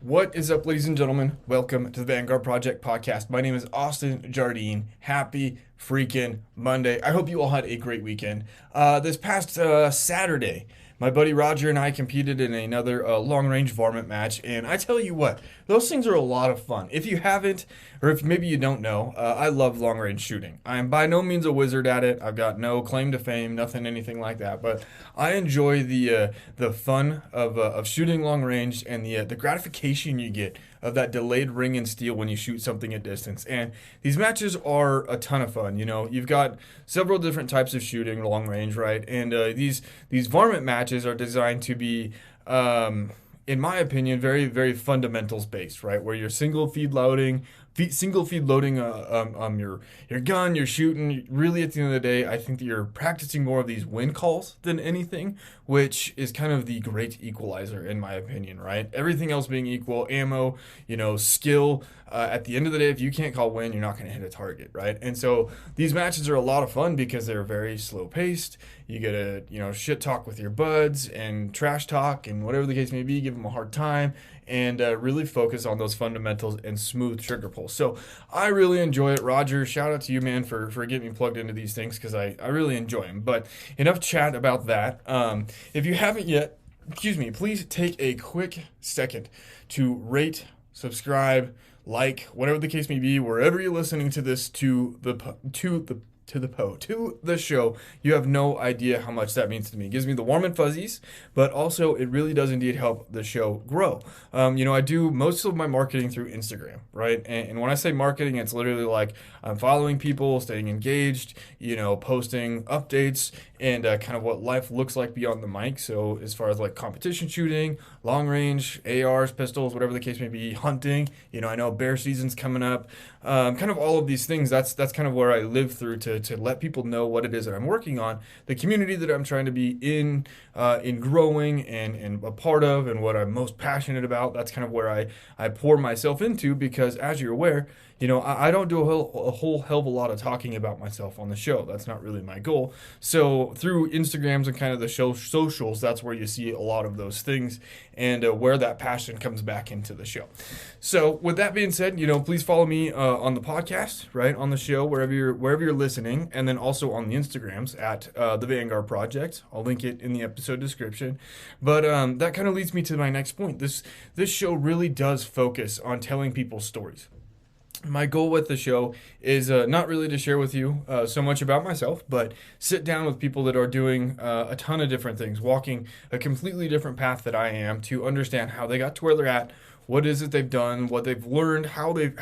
What is up, ladies and gentlemen? Welcome to the Vanguard Project podcast. My name is Austin Jardine. Happy freaking Monday. I hope you all had a great weekend. This past Saturday, my buddy Roger and I competed in another long range varmint match, and I tell you what, those things are a lot of fun. If you haven't, or if maybe you don't know, I love long range shooting. I am by no means a wizard at it. I've got no claim to fame, nothing, anything like that. But I enjoy the fun of shooting long range and the gratification you get of that delayed ring and steel when you shoot something at distance. And these matches are a ton of fun. You know, you've got several different types of shooting long range, right? And these varmint matches are designed to be in my opinion, very fundamentals based, right? Where you're single feed loading your gun, you're shooting. Really, at the end of the day, I think that you're practicing more of these win calls than anything, which is kind of the great equalizer in my opinion, right? Everything else being equal, ammo, skill. At the end of the day, if you can't call win, you're not going to hit a target, right? And so these matches are a lot of fun because they're very slow paced. You get to shit talk with your buds and trash talk and whatever the case may be, give them a hard time, and really focus on those fundamentals and smooth trigger pulls. So I really enjoy it. Roger, shout out to you, man, for getting me plugged into these things because I really enjoy them. But enough chat about that. If you haven't yet, please take a quick second to rate, subscribe, like, whatever the case may be, wherever you're listening to this to the show. You have no idea how much that means to me. It gives me the warm and fuzzies, but also it really does indeed help the show grow. I do most of my marketing through Instagram, right? And when I say marketing, it's literally like I'm following people, staying engaged, posting updates and kind of what life looks like beyond the mic. So as far as like competition shooting, long range, ARs, pistols, whatever the case may be, hunting, I know bear season's coming up, kind of all of these things. That's kind of where I live through to let people know what it is that I'm working on, the community that I'm trying to be in growing and a part of, and what I'm most passionate about. That's kind of where I pour myself into because, as you're aware, I don't do a whole hell of a lot of talking about myself on the show. That's not really my goal. So through Instagrams and kind of the show socials, that's where you see a lot of those things and where that passion comes back into the show. So with that being said, please follow me on the podcast, right, on the show, wherever you're listening, and then also on the Instagrams at the Vanguard Project. I'll link it in the episode description. But that kind of leads me to my next point. This show really does focus on telling people's stories. My goal with the show is not really to share with you so much about myself, but sit down with people that are doing a ton of different things, walking a completely different path that I am, to understand how they got to where they're at, what is it they've done, what they've learned, how they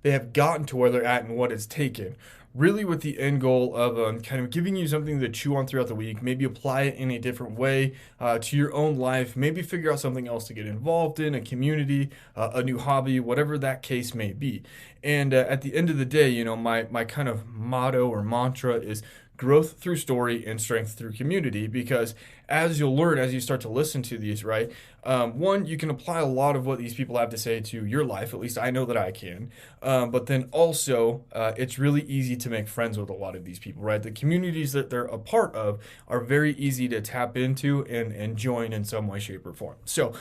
have gotten to where they're at, and what it's taken. Really with the end goal of kind of giving you something to chew on throughout the week, maybe apply it in a different way to your own life, maybe figure out something else to get involved in, a community, a new hobby, whatever that case may be. And at the end of the day, my kind of motto or mantra is growth through story and strength through community, because as you'll learn as you start to listen to these, right, one, you can apply a lot of what these people have to say to your life. At least I know that I can. But then also, it's really easy to make friends with a lot of these people, right? The communities that they're a part of are very easy to tap into and join in some way, shape, or form. So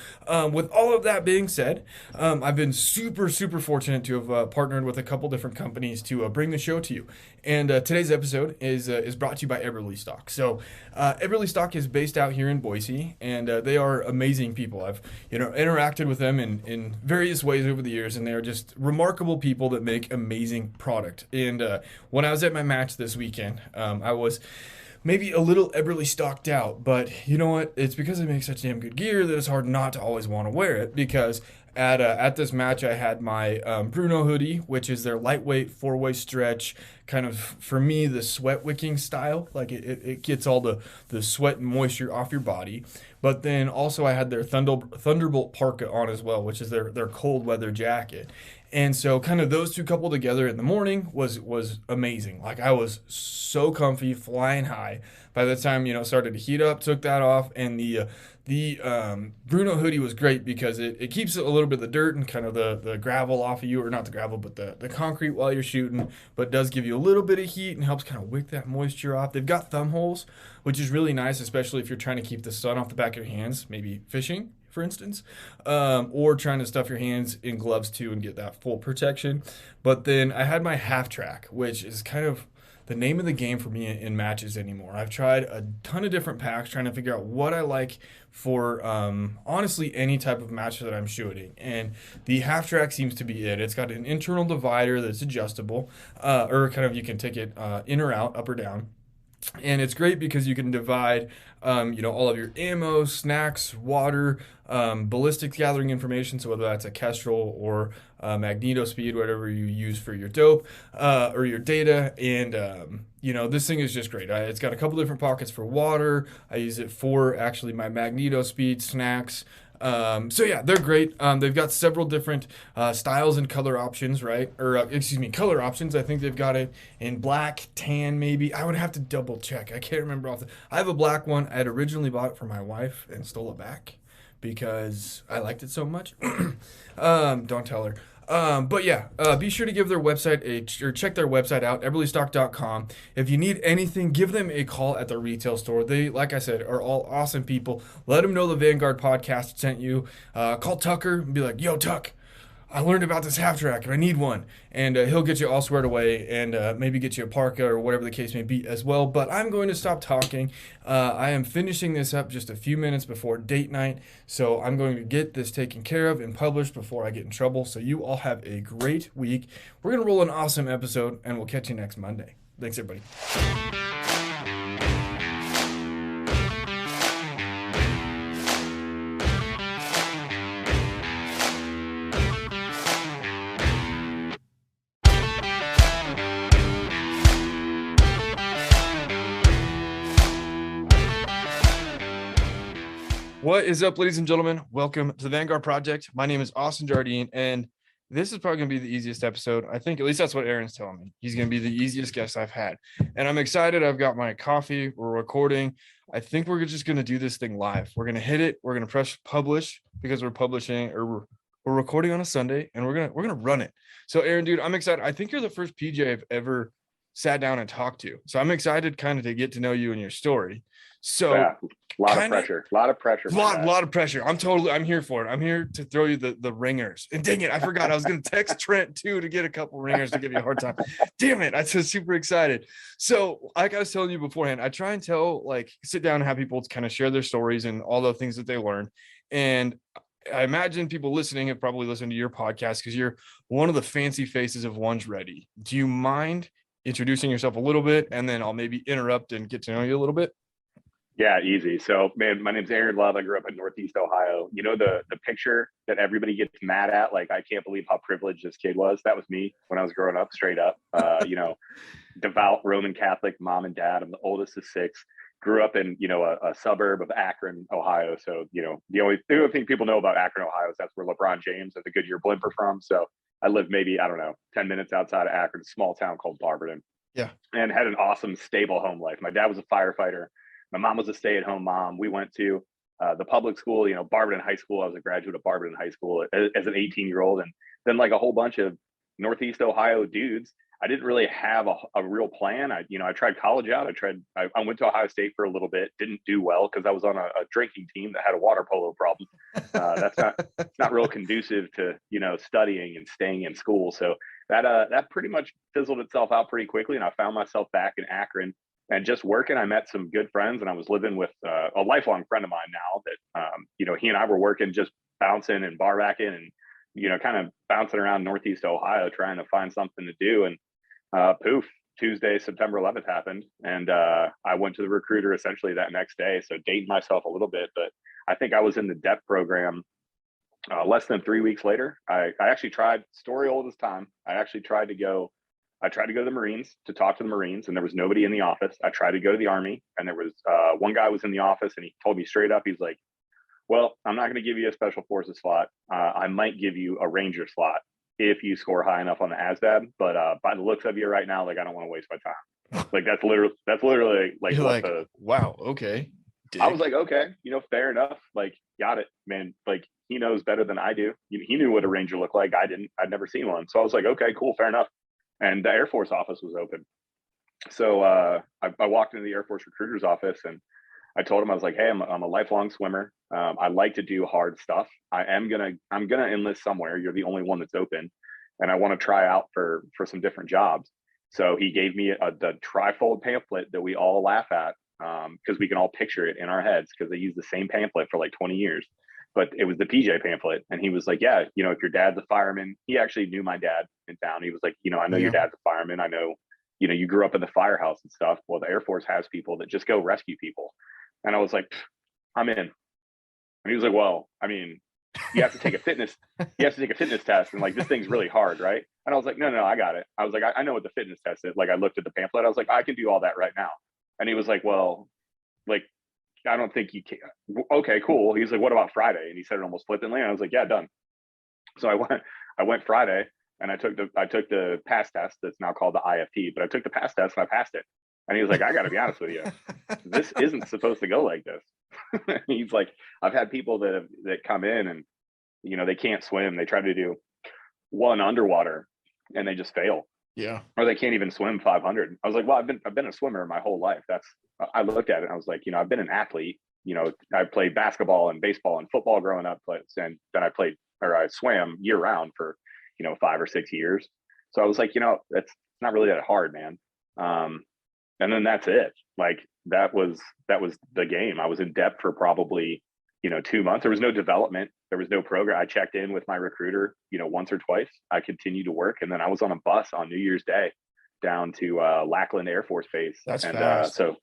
with all of that being said, I've been super fortunate to have partnered with a couple different companies to bring the show to you. And today's episode is brought to you by Eberlestock. So Eberlestock is based out here in Boise, and they are amazing people. I've interacted with them in various ways over the years, and they are just remarkable people that make amazing product. And when I was at my match this weekend, I was maybe a little Eberly stocked out, but you know what? It's because I make such damn good gear that it's hard not to always want to wear it, because at this match, I had my Bruno hoodie, which is their lightweight 4-way stretch, kind of, for me, the sweat wicking style. Like it gets all the sweat and moisture off your body. But then also I had their Thunderbolt parka on as well, which is their cold weather jacket. And so kind of those two coupled together in the morning was amazing. Like I was so comfy, flying high. By the time, it started to heat up, took that off, and the Bruno hoodie was great because it keeps a little bit of the dirt and kind of the gravel off of you, or not the gravel, but the concrete while you're shooting, but does give you a little bit of heat and helps kind of wick that moisture off. They've got thumb holes, which is really nice, especially if you're trying to keep the sun off the back of your hands, maybe fishing, for instance, or trying to stuff your hands in gloves too and get that full protection. But then I had my half track, which is kind of the name of the game for me in matches anymore. I've tried a ton of different packs trying to figure out what I like for honestly any type of match that I'm shooting. And the half track seems to be it. It's got an internal divider that's adjustable, or kind of you can take it in or out, up or down. And it's great because you can divide, all of your ammo, snacks, water, ballistics gathering information. So whether that's a Kestrel or magneto speed, whatever you use for your dope or your data, and this thing is just great. It's got a couple different pockets for water. I use it for actually my magneto speed, snacks. So yeah, they're great. They've got several different styles and color options, right? Or color options. I think they've got it in black, tan, maybe. I would have to double check. I can't remember off the. I have a black one. I had originally bought it for my wife and stole it back because I liked it so much. Don't tell her. But yeah, be sure to give their website or check their website out, eberlestock.com. If you need anything, give them a call at their retail store. They, like I said, are all awesome people. Let them know the Vanguard podcast sent you. Call Tucker and be like, yo, Tuck, I learned about this half track and I need one. And he'll get you all squared away and maybe get you a parka or whatever the case may be as well. But I'm going to stop talking. I am finishing this up just a few minutes before date night. So I'm going to get this taken care of and published before I get in trouble. So you all have a great week. We're going to roll an awesome episode and we'll catch you next Monday. Thanks, everybody. What is up, ladies and gentlemen? Welcome to the Vanguard Project. My name is Austin Jardine, and this is probably going to be the easiest episode. I think at least that's what Aaron's telling me. He's going to be the easiest guest I've had. And I'm excited. I've got my coffee. We're recording. I think we're just going to do this thing live. We're going to hit it. We're going to press publish because we're publishing or we're recording on a Sunday, and we're going to run it. So Aaron, dude, I'm excited. I think you're the first PJ I've ever sat down and talked to. So I'm excited kind of to get to know you and your story. So yeah, a lot of pressure. I'm here for it. I'm here to throw you the ringers. And dang it, I forgot. I was going to text Trent too to get a couple ringers to give you a hard time. Damn it. I'm so super excited. So like I was telling you beforehand, I try and sit down and have people kind of share their stories and all the things that they learned. And I imagine people listening have probably listened to your podcast because you're one of the fancy faces of One's Ready. Do you mind introducing yourself a little bit, and then I'll maybe interrupt and get to know you a little bit? Yeah, easy. So, man, my name's Aaron Love. I grew up in Northeast Ohio. You know, the picture that everybody gets mad at, like, I can't believe how privileged this kid was. That was me when I was growing up, straight up. Devout Roman Catholic mom and dad. I'm the oldest of six. Grew up in, a suburb of Akron, Ohio. So, the only thing people know about Akron, Ohio is that's where LeBron James of the Goodyear Blimp are from. So I lived maybe, 10 minutes outside of Akron, a small town called Barberton. Yeah. And had an awesome, stable home life. My dad was a firefighter. My mom was a stay-at-home mom. We went to the public school, Barberton High School. I was a graduate of Barberton High School as an 18-year-old. And then like a whole bunch of Northeast Ohio dudes, I didn't really have a real plan. I tried college out. I went to Ohio State for a little bit, didn't do well because I was on a drinking team that had a water polo problem. That's not real conducive to, studying and staying in school. So that pretty much fizzled itself out pretty quickly. And I found myself back in Akron and just working. I met some good friends, and I was living with a lifelong friend of mine now that, he and I were working, just bouncing and bar backing and, kind of bouncing around Northeast Ohio, trying to find something to do. And poof, Tuesday, September 11th happened. And I went to the recruiter essentially that next day. So dating myself a little bit, but I think I was in the DEP program less than 3 weeks later. I actually tried, story old as time. I tried to go to the Marines to talk to the Marines, and there was nobody in the office. I tried to go to the Army, and there was one guy was in the office, and he told me straight up, he's like, well, I'm not going to give you a special forces slot. I might give you a Ranger slot if you score high enough on the ASVAB. But by the looks of you right now, like, I don't want to waste my time. Like, that's literally like, you're like, wow, okay. I was like, okay, fair enough. Like, got it, man. Like, he knows better than I do. He knew what a Ranger looked like. I didn't. I'd never seen one. So I was like, okay, cool, fair enough. And the Air Force office was open. So I walked into the Air Force recruiter's office, and I told him, I was like, hey, I'm a lifelong swimmer. I like to do hard stuff. I'm gonna enlist somewhere. You're the only one that's open, and I want to try out for some different jobs. So he gave me the trifold pamphlet that we all laugh at, because we can all picture it in our heads because they used the same pamphlet for like 20 years. But it was the PJ pamphlet, and he was like, yeah, if your dad's a fireman. He actually knew my dad in town. He was like, I know your Yeah. dad's a fireman. I know, you grew up in the firehouse and stuff. Well, the Air Force has people that just go rescue people. And I was like, I'm in. And he was like, well, I mean, you have to take a fitness, test. And like, this thing's really hard, right? And I was like, no, I got it. I was like, I know what the fitness test is. Like, I looked at the pamphlet. I was like, I can do all that right now. And he was like, well, like, I don't think you can. Okay, cool. He's like, what about Friday? And he said it almost flippantly. And I was like, yeah, done. So I went Friday, and I took the pass test. That's now called the IFT, but I took the pass test and I passed it. And he was like, I got to be honest with you, this isn't supposed to go like this. He's like, I've had people that come in and, they can't swim. They try to do one underwater and they just fail, Yeah. or they can't even swim 500. I was like, well, I've been a swimmer my whole life. I looked at it and I was like, I've been an athlete. I played basketball and baseball and football growing up, and then I swam year round for, 5 or 6 years. So I was like, it's not really that hard, man. And then that's it. Like, that was the game. I was in depth for probably, 2 months. There was no development. There was no program. I checked in with my recruiter, once or twice. I continued to work. And then I was on a bus on New Year's Day down to Lackland Air Force Base. That's and fast. So,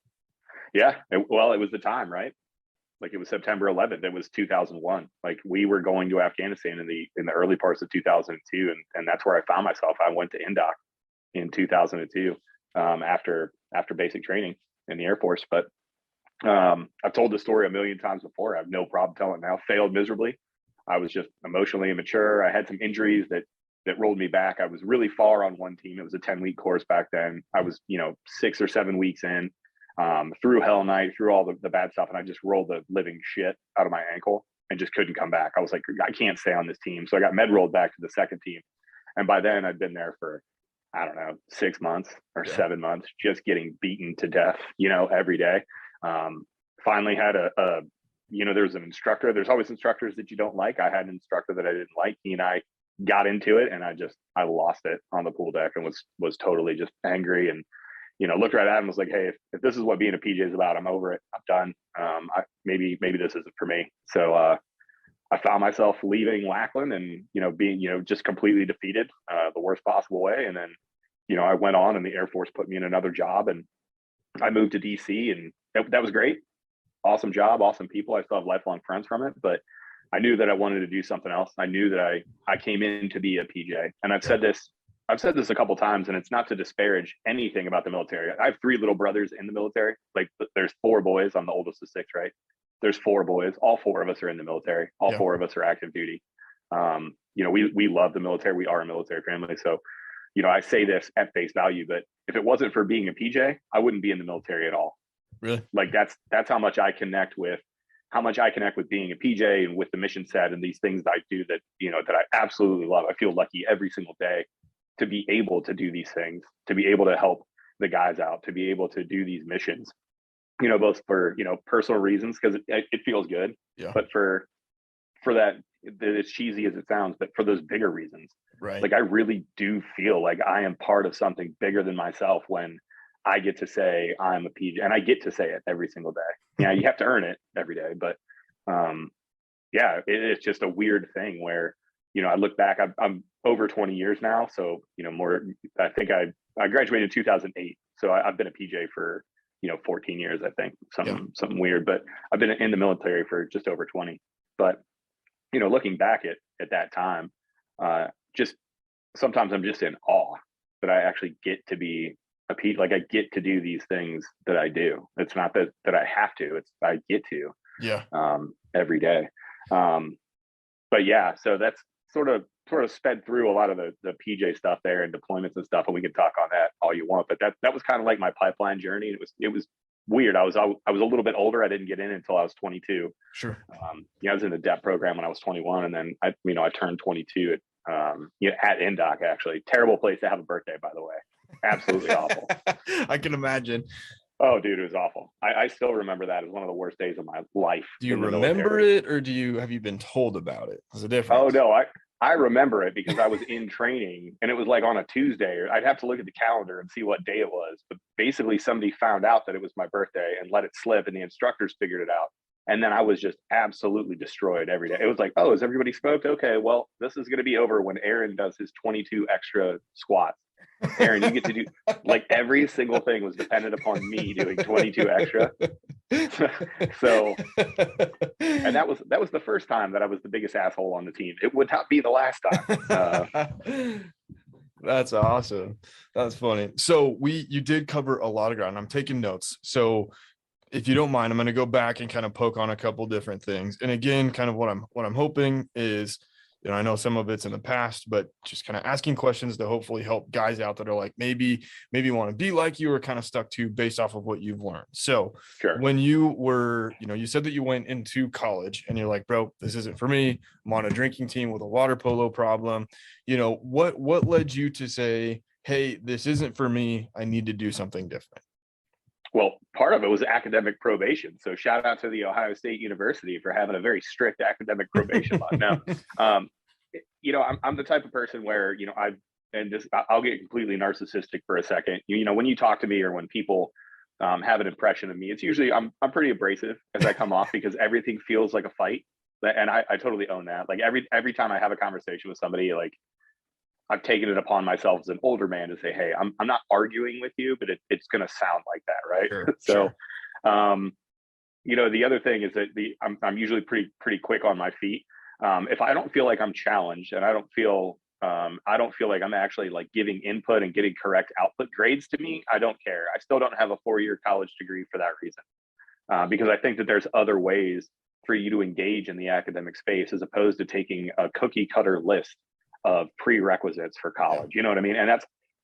yeah, it was the time, right? Like, it was September 11th. It was 2001. Like, we were going to Afghanistan in the early parts of 2002. And that's where I found myself. I went to INDOC in 2002, after basic training in the Air Force. But I've told the story a million times before. I have no problem telling it now. Failed miserably. I was just emotionally immature. I had some injuries that rolled me back. I was really far on one team. It was a 10-week course back then. I was, 6 or 7 weeks in, through Hell Night, through all the bad stuff. And I just rolled the living shit out of my ankle and just couldn't come back. I was like, I can't stay on this team. So I got med rolled back to the second team. And by then I'd been there for, I don't know, 6 months or 7 months, just getting beaten to death, every day. Finally had there's an instructor. There's always instructors that you don't like. I had an instructor that I didn't like. He and I got into it, and I lost it on the pool deck and was totally just angry, and, looked right at him and was like, hey, if this is what being a PJ is about, I'm over it. I'm done. Maybe this isn't for me. So, I found myself leaving Lackland and, being, just completely defeated, the worst possible way. And then, I went on, and the Air Force put me in another job, and I moved to DC, and that was great. Awesome job, awesome people. I still have lifelong friends from it, but I knew that I wanted to do something else. I knew that I came in to be a PJ. And I've said this a couple times, and it's not to disparage anything about the military. I have 3 little brothers in the military. Like, there's 4 boys. I'm the oldest of 6, right? There's 4 boys. All 4 of us are in the military. All 4 of us are active duty. We love the military. We are a military family. So, I say this at face value, but if it wasn't for being a PJ, I wouldn't be in the military at all. Really? Like, that's how much I connect with being a PJ and with the mission set and these things that I do that, that I absolutely love. I feel lucky every single day to be able to do these things, to be able to help the guys out, to be able to do these missions, both for, personal reasons, because it feels good, but for that, as cheesy as it sounds, but for those bigger reasons, right? Like, I really do feel like I am part of something bigger than myself when I get to say I'm a PJ, and I get to say it every single day. Yeah, you have to earn it every day, but it's just a weird thing where, I look back, I'm over 20 years now. So, more, I think I graduated in 2008. So I've been a PJ for, 14 years, I think, something weird, but I've been in the military for just over 20. But, looking back at that time, just sometimes I'm just in awe that I actually get to be a PJ. Like, I get to do these things that I do. It's not that I have to, it's I get to every day. But yeah, so that's sort of sped through a lot of the PJ stuff there and deployments and stuff, and we can talk on that all you want. But that was kind of like my pipeline journey. It was weird. I was a little bit older. I didn't get in until I was 22. Sure. I was in the DEP program when I was 21, and then I turned 22 at INDOC. Actually, terrible place to have a birthday, by the way. Absolutely awful. I can imagine. Oh, dude, it was awful. I still remember that as one of the worst days of my life Do you in the remember military. it, or have you been told about it? There's a Oh difference. no, I remember it because I was in training and it was like on a Tuesday. I'd have to look at the calendar and see what day it was. But basically somebody found out that it was my birthday and let it slip, and the instructors figured it out. And then I was just absolutely destroyed every day. It was like, oh, is everybody smoked? Okay, well, this is going to be over when Aaron does his 22 extra squats. Aaron, you get to do, like, every single thing was dependent upon me doing 22 extra. So, and that was the first time that I was the biggest asshole on the team. It would not be the last time. That's awesome. That's funny. So you did cover a lot of ground. I'm taking notes. So if you don't mind, I'm going to go back and kind of poke on a couple different things. And again, kind of what I'm hoping is, I know some of it's in the past, but just kind of asking questions to hopefully help guys out that are like, maybe want to be like you, or kind of stuck to based off of what you've learned. So Sure. when you were, you said that you went into college and you're like, bro, this isn't for me. I'm on a drinking team with a water polo problem. What led you to say, hey, this isn't for me, I need to do something different? Well, part of it was academic probation. So shout out to the Ohio State University for having a very strict academic probation law. No, I'm the type of person where, I'll get completely narcissistic for a second. When you talk to me or when people have an impression of me, it's usually I'm pretty abrasive as I come off because everything feels like a fight. And I totally own that. Like every time I have a conversation with somebody, like, I've taken it upon myself as an older man to say, hey, I'm not arguing with you, but it's going to sound like that, right? Sure, So, sure. the other thing is that I'm usually pretty quick on my feet. If I don't feel like I'm challenged and I don't feel like I'm actually like giving input and getting correct output grades to me, I don't care. I still don't have a 4-year college degree for that reason, because I think that there's other ways for you to engage in the academic space as opposed to taking a cookie cutter list of prerequisites for college. You know what I mean? And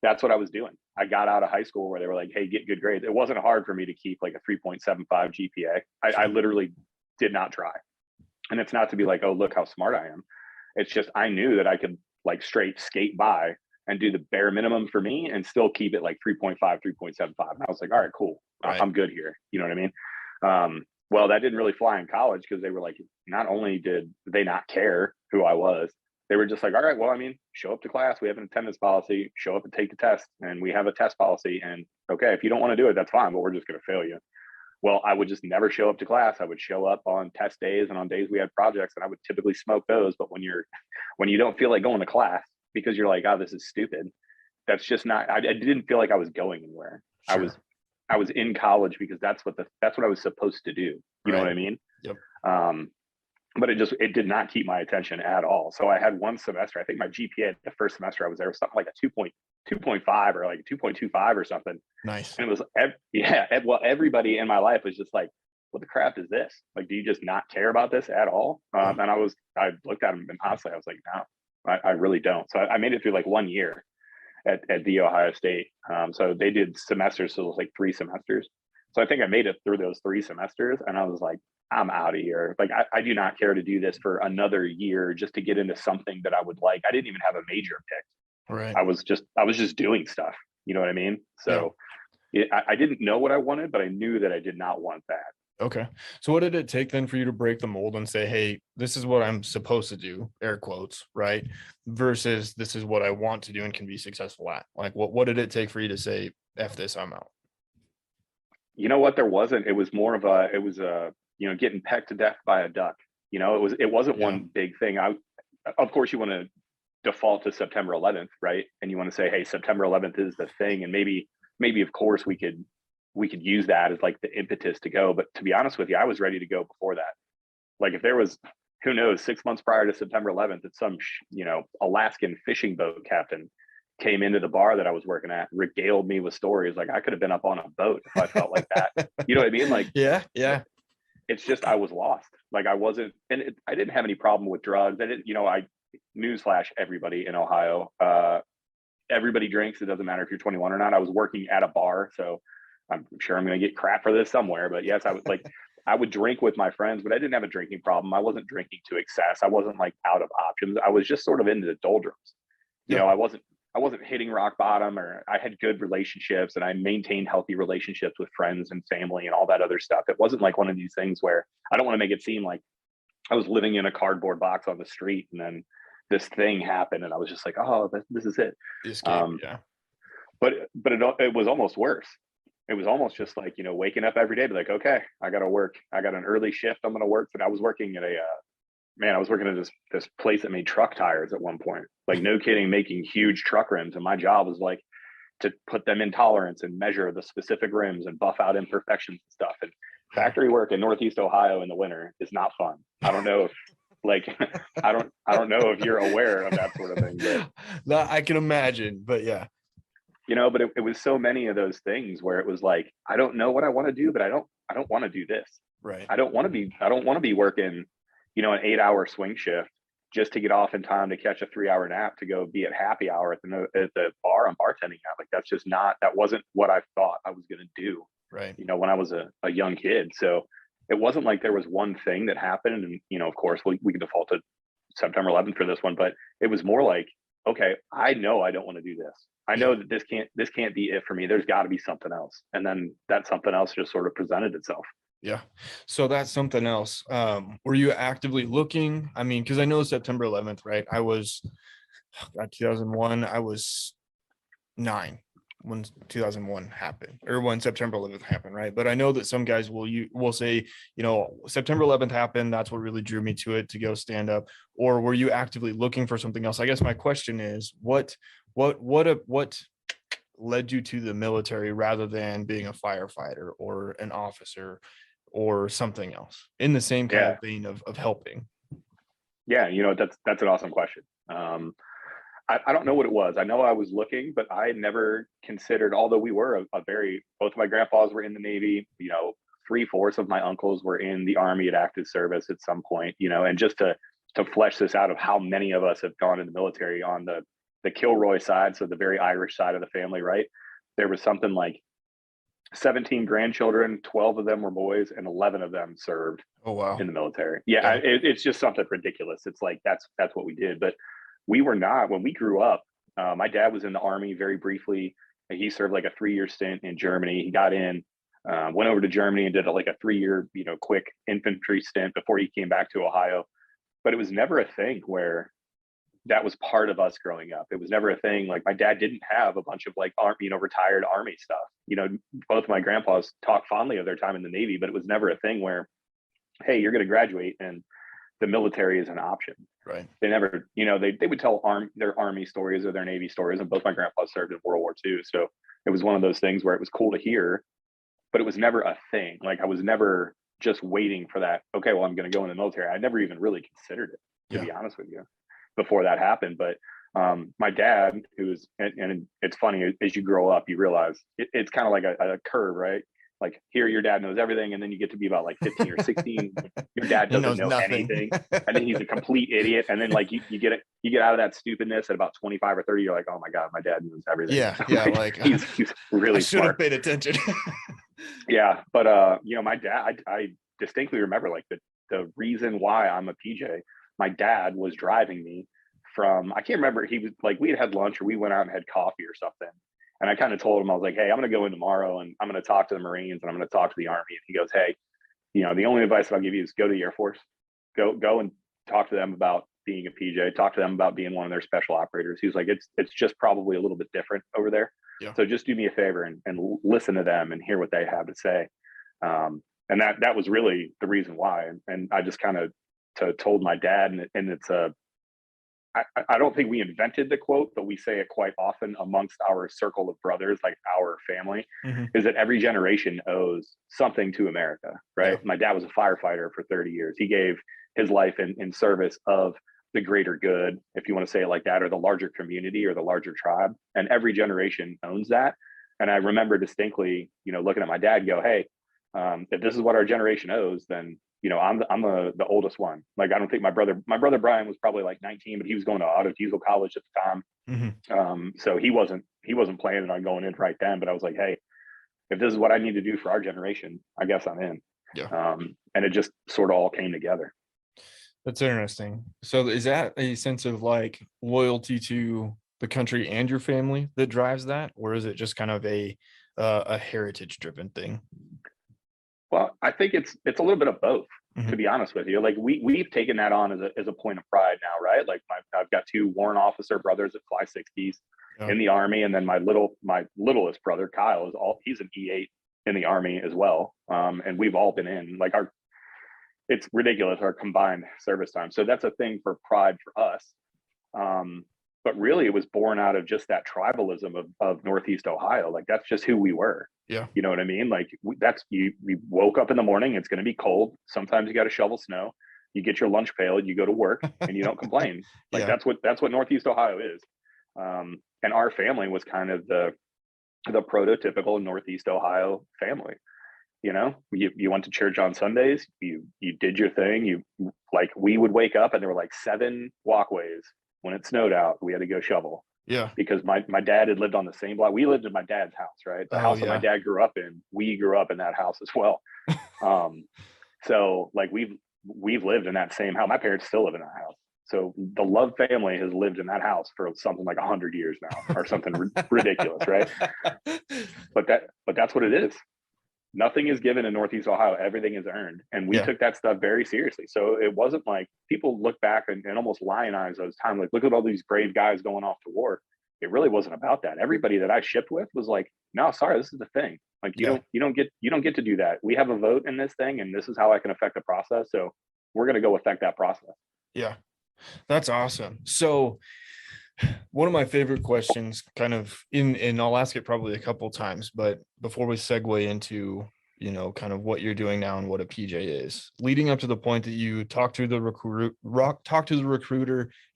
that's what I was doing. I got out of high school where they were like, hey, get good grades. It wasn't hard for me to keep like a 3.75 GPA. I literally did not try. And it's not to be like, oh, look how smart I am. It's just I knew that I could like straight skate by and do the bare minimum for me and still keep it like 3.5, 3.75. And I was like, all right, cool. Right. I'm good here. You know what I mean? Well, that didn't really fly in college because they were like, not only did they not care who I was, they were just like, all right, well, I mean, show up to class. We have an attendance policy. Show up and take the test. And we have a test policy. And okay, if you don't want to do it, that's fine, but we're just going to fail you. Well, I would just never show up to class. I would show up on test days and on days we had projects, and I would typically smoke those. But when you don't feel like going to class because you're like, oh, this is stupid, that's just not. I didn't feel like I was going anywhere. Sure. I was in college because that's what I was supposed to do. You know what I mean? Yep. But it did not keep my attention at all. So I had one semester, I think my GPA the first semester I was there was something like a 2.5 or like 2.25 or something. Nice. And it was, well, everybody in my life was just like, what the crap is this? Like, do you just not care about this at all? And I looked at him and honestly, I was like, no, I really don't. So I made it through like 1 year at the Ohio State. So they did semesters. So it was like 3 semesters. So I think I made it through those 3 semesters and I was like, I'm out of here. Like, I do not care to do this for another year just to get into something that I would like. I didn't even have a major picked. Right. I was just doing stuff. You know what I mean? So I didn't know what I wanted, but I knew that I did not want that. Okay. So what did it take then for you to break the mold and say, hey, this is what I'm supposed to do, air quotes, right? Versus this is what I want to do and can be successful at? Like, what did it take for you to say, F this, I'm out? You know what? There wasn't. It was more of getting pecked to death by a duck. It wasn't one big thing. Of course, you want to default to September 11th, right? And you want to say, hey, September 11th is the thing, and maybe of course we could use that as like the impetus to go. But to be honest with you, I was ready to go before that. Like, if there was, who knows, 6 months prior to September 11th, that some Alaskan fishing boat captain came into the bar that I was working at, regaled me with stories. Like, I could have been up on a boat if I felt like that. You know what I mean? Like, yeah. It's just I was lost. Like, I wasn't, and I didn't have any problem with drugs. I didn't, newsflash, everybody in Ohio, everybody drinks. It doesn't matter if you're 21 or not. I was working at a bar, so I'm sure I'm going to get crap for this somewhere. But yes, I would drink with my friends, but I didn't have a drinking problem. I wasn't drinking to excess. I wasn't like out of options. I was just sort of into the doldrums. I I wasn't hitting rock bottom, or I had good relationships and I maintained healthy relationships with friends and family and all that other stuff. It wasn't like one of these things where, I don't want to make it seem like I was living in a cardboard box on the street and then this thing happened and I was just like, oh, this is it. The escape, yeah. But it was almost worse. It was almost just like, waking up every day, be like, okay, I got to work. I got an early shift I'm going to work. But I was working at I was working at this place that made truck tires at one point. Like, no kidding, making huge truck rims. And my job was like to put them in tolerance and measure the specific rims and buff out imperfections and stuff. And factory work in Northeast Ohio in the winter is not fun. I don't know if I don't know if you're aware of that sort of thing. But No, I can imagine, but yeah. but it was so many of those things where it was like, I don't know what I want to do, but I don't want to do this. Right. I don't want to be working, an 8-hour swing shift just to get off in time to catch a 3-hour nap to go be at happy hour at the bar I'm bartending at. Like, that wasn't what I thought I was going to do. Right. When I was a young kid. So it wasn't like there was one thing that happened. And, of course, we can default to September 11th for this one, but it was more like, okay, I know I don't want to do this. I know that this can't be it for me. There's got to be something else. And then that something else just sort of presented itself. Yeah. So that's something else. Were you actively looking? I mean, because I know September 11th, right? I was 2001. I was 9 when 2001 happened, or when September 11th happened, right? But I know that some guys will say, September 11th happened. That's what really drew me to it, to go stand up. Or were you actively looking for something else? I guess my question is, what led you to the military rather than being a firefighter or an officer or something else in the same kind of vein of helping? Yeah, that's an awesome question. I don't know what it was. I know I was looking, but I never considered, although we were both of my grandpas were in the Navy, 3/4 of my uncles were in the Army at active service at some point, and just to flesh this out of how many of us have gone in the military on the Kilroy side, so the very Irish side of the family, right? There was something like 17 grandchildren, 12 of them were boys, and 11 of them served in the military. Yeah. It's just something ridiculous. It's like, that's what we did. But we were not, when we grew up, my dad was in the Army very briefly. He served like a 3-year stint in Germany. He got in, went over to Germany and did like a 3-year, quick infantry stint before he came back to Ohio. But it was never a thing where that was part of us growing up. It was never a thing. Like, my dad didn't have a bunch of like retired Army stuff. Both of my grandpas talk fondly of their time in the Navy, but it was never a thing where, hey, you're going to graduate and the military is an option. Right. They never, they would tell their Army stories or their Navy stories, and both my grandpas served in World War II. So it was one of those things where it was cool to hear, but it was never a thing. Like, I was never just waiting for that. Okay, well, I'm going to go in the military. I never even really considered it, to be honest with you, before that happened. But my dad, and it's funny, as you grow up, you realize it's kind of like a curve, right? Like, here your dad knows everything, and then you get to be about like 15 or 16, your dad doesn't know anything, and then he's a complete idiot. And then like you get out of that stupidness at about 25 or 30, you're like, oh my God, my dad knows everything. Yeah, like he's really I should have paid attention. Yeah, but my dad, I distinctly remember like the reason why I'm a PJ. My dad was driving me from, I can't remember, he was like, we had lunch or we went out and had coffee or something. And I kind of told him, I was like, hey, I'm going to go in tomorrow and I'm going to talk to the Marines and I'm going to talk to the Army. And he goes, hey, the only advice I'll give you is go to the Air Force, go and talk to them about being a PJ, talk to them about being one of their special operators. He was like, it's just probably a little bit different over there. Yeah. So just do me a favor and listen to them and hear what they have to say. And that was really the reason why. And I just kind of told my dad, and it's I don't think we invented the quote, but we say it quite often amongst our circle of brothers, like our family, is that every generation owes something to America, right? Yeah. My dad was a firefighter for 30 years. He gave his life in service of the greater good, if you want to say it like that, or the larger community or the larger tribe. And every generation owns that. And I remember distinctly, looking at my dad go, hey, if this is what our generation owes, then I'm the oldest one. Like, I don't think my brother Brian was probably like 19, but he was going to auto diesel college at the time. So he wasn't planning on going in right then, but I was like, hey, if this is what I need to do for our generation, I guess I'm in. Yeah. And it just sort of all came together. That's interesting. So is that a sense of like loyalty to the country and your family that drives that, or is it just kind of a heritage driven thing? Well, I think it's a little bit of both, to Mhm. be honest with you. Like we've taken that on as a point of pride now, right? Like I've got two warrant officer brothers that fly 60s Yeah. in the Army, and then my littlest brother Kyle he's an E8 in the Army as well. And we've all been in like it's ridiculous our combined service time. So that's a thing for pride for us. Um, but really, it was born out of just that tribalism of Northeast Ohio. Like that's just who we were. Yeah. You know what I mean? Like that's you. We woke up in the morning. It's going to be cold. Sometimes you got to shovel snow. You get your lunch pail. You go to work, and you don't complain. Like Yeah. that's what Northeast Ohio is. And our family was kind of the prototypical Northeast Ohio family. You know, you went to church on Sundays. You did your thing. You like we would wake up and there were like 7 walkways when it snowed out. We had to go shovel Yeah. because my dad had lived on the same block. We lived in my dad's house, right? The Oh house that my yeah. dad grew up in. We grew up in that house as well. Um, so like we've lived in that same house. My parents still live in that house. So the Love family has lived in that house for something like 100 years now, or something ridiculous, right? But that's what it is. Nothing is given in Northeast Ohio. Everything is earned. And we Yeah. took that stuff very seriously. So it wasn't like people look back and almost lionize those times. Like, look at all these brave guys going off to war. It really wasn't about that. Everybody that I shipped with was like, no, sorry, this is the thing. Like Yeah. you don't get to do that. We have a vote in this thing, and this is how I can affect the process. So we're gonna go affect that process. Yeah. That's awesome. So one of my favorite questions, kind of and I'll ask it probably a couple times, but before we segue into, kind of what you're doing now and what a PJ is, leading up to the point that you talk to the recruiter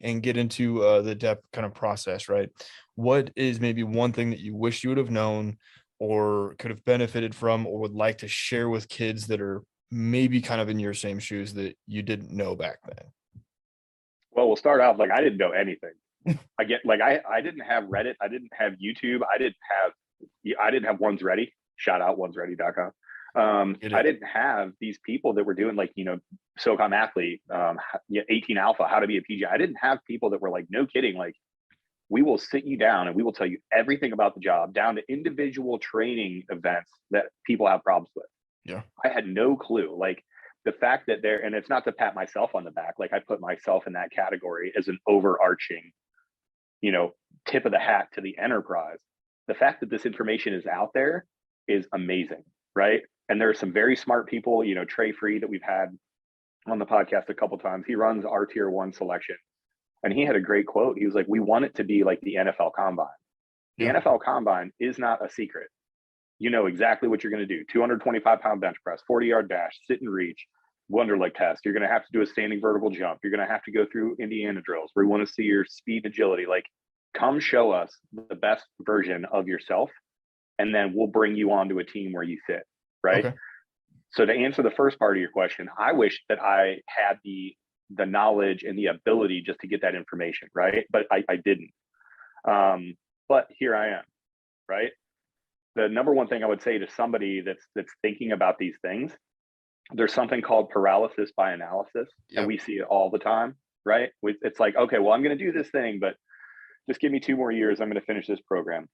and get into the depth kind of process, right? What is maybe one thing that you wish you would have known or could have benefited from or would like to share with kids that are maybe kind of in your same shoes that you didn't know back then? Well, we'll start out like I didn't know anything. I get like I didn't have Reddit, I didn't have YouTube, I didn't have One's Ready. Shout out onesready.com. Get I it? didn't have these people that were doing like, SOCOM athlete, 18 alpha, how to be a PG. I didn't have people that were like, no kidding, like we will sit you down and we will tell you everything about the job down to individual training events that people have problems with. Yeah. I had no clue. Like the fact that and it's not to pat myself on the back, like I put myself in that category as an overarching, tip of the hat to the enterprise. The fact that this information is out there is amazing, right? And there are some very smart people, Trey Free that we've had on the podcast a couple times. He runs our tier 1 selection. And he had a great quote. He was like, we want it to be like the NFL combine. The Yeah. NFL combine is not a secret. You know exactly what you're going to do. 225-pound bench press, 40-yard dash, sit and reach, Wonderlic test. You're going to have to do a standing vertical jump. You're going to have to go through Indiana drills where we want to see your speed and agility. Like, come show us the best version of yourself, and then we'll bring you onto a team where you fit, right? Okay. So to answer the first part of your question, I wish that I had the knowledge and the ability just to get that information, right? But I didn't. But here I am, right? The number one thing I would say to somebody that's thinking about these things, there's something called paralysis by analysis, and Yep. we see it all the time, right? It's like, okay, well, I'm going to do this thing, but just give me 2 more years. I'm going to finish this program.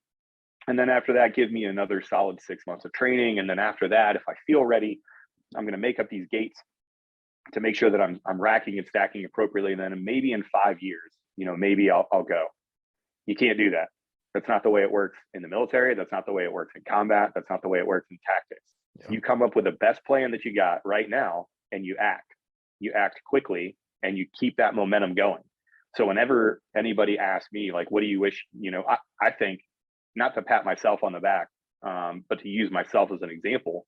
And then after that, give me another solid 6 months of training. And then after that, if I feel ready, I'm going to make up these gates to make sure that I'm racking and stacking appropriately. And then maybe in 5 years, maybe I'll go. You can't do that. That's not the way it works in the military. That's not the way it works in combat. That's not the way it works in tactics. Yeah. You come up with the best plan that you got right now and you act quickly and you keep that momentum going. So whenever anybody asks me, like, what do you wish, I think, not to pat myself on the back, but to use myself as an example,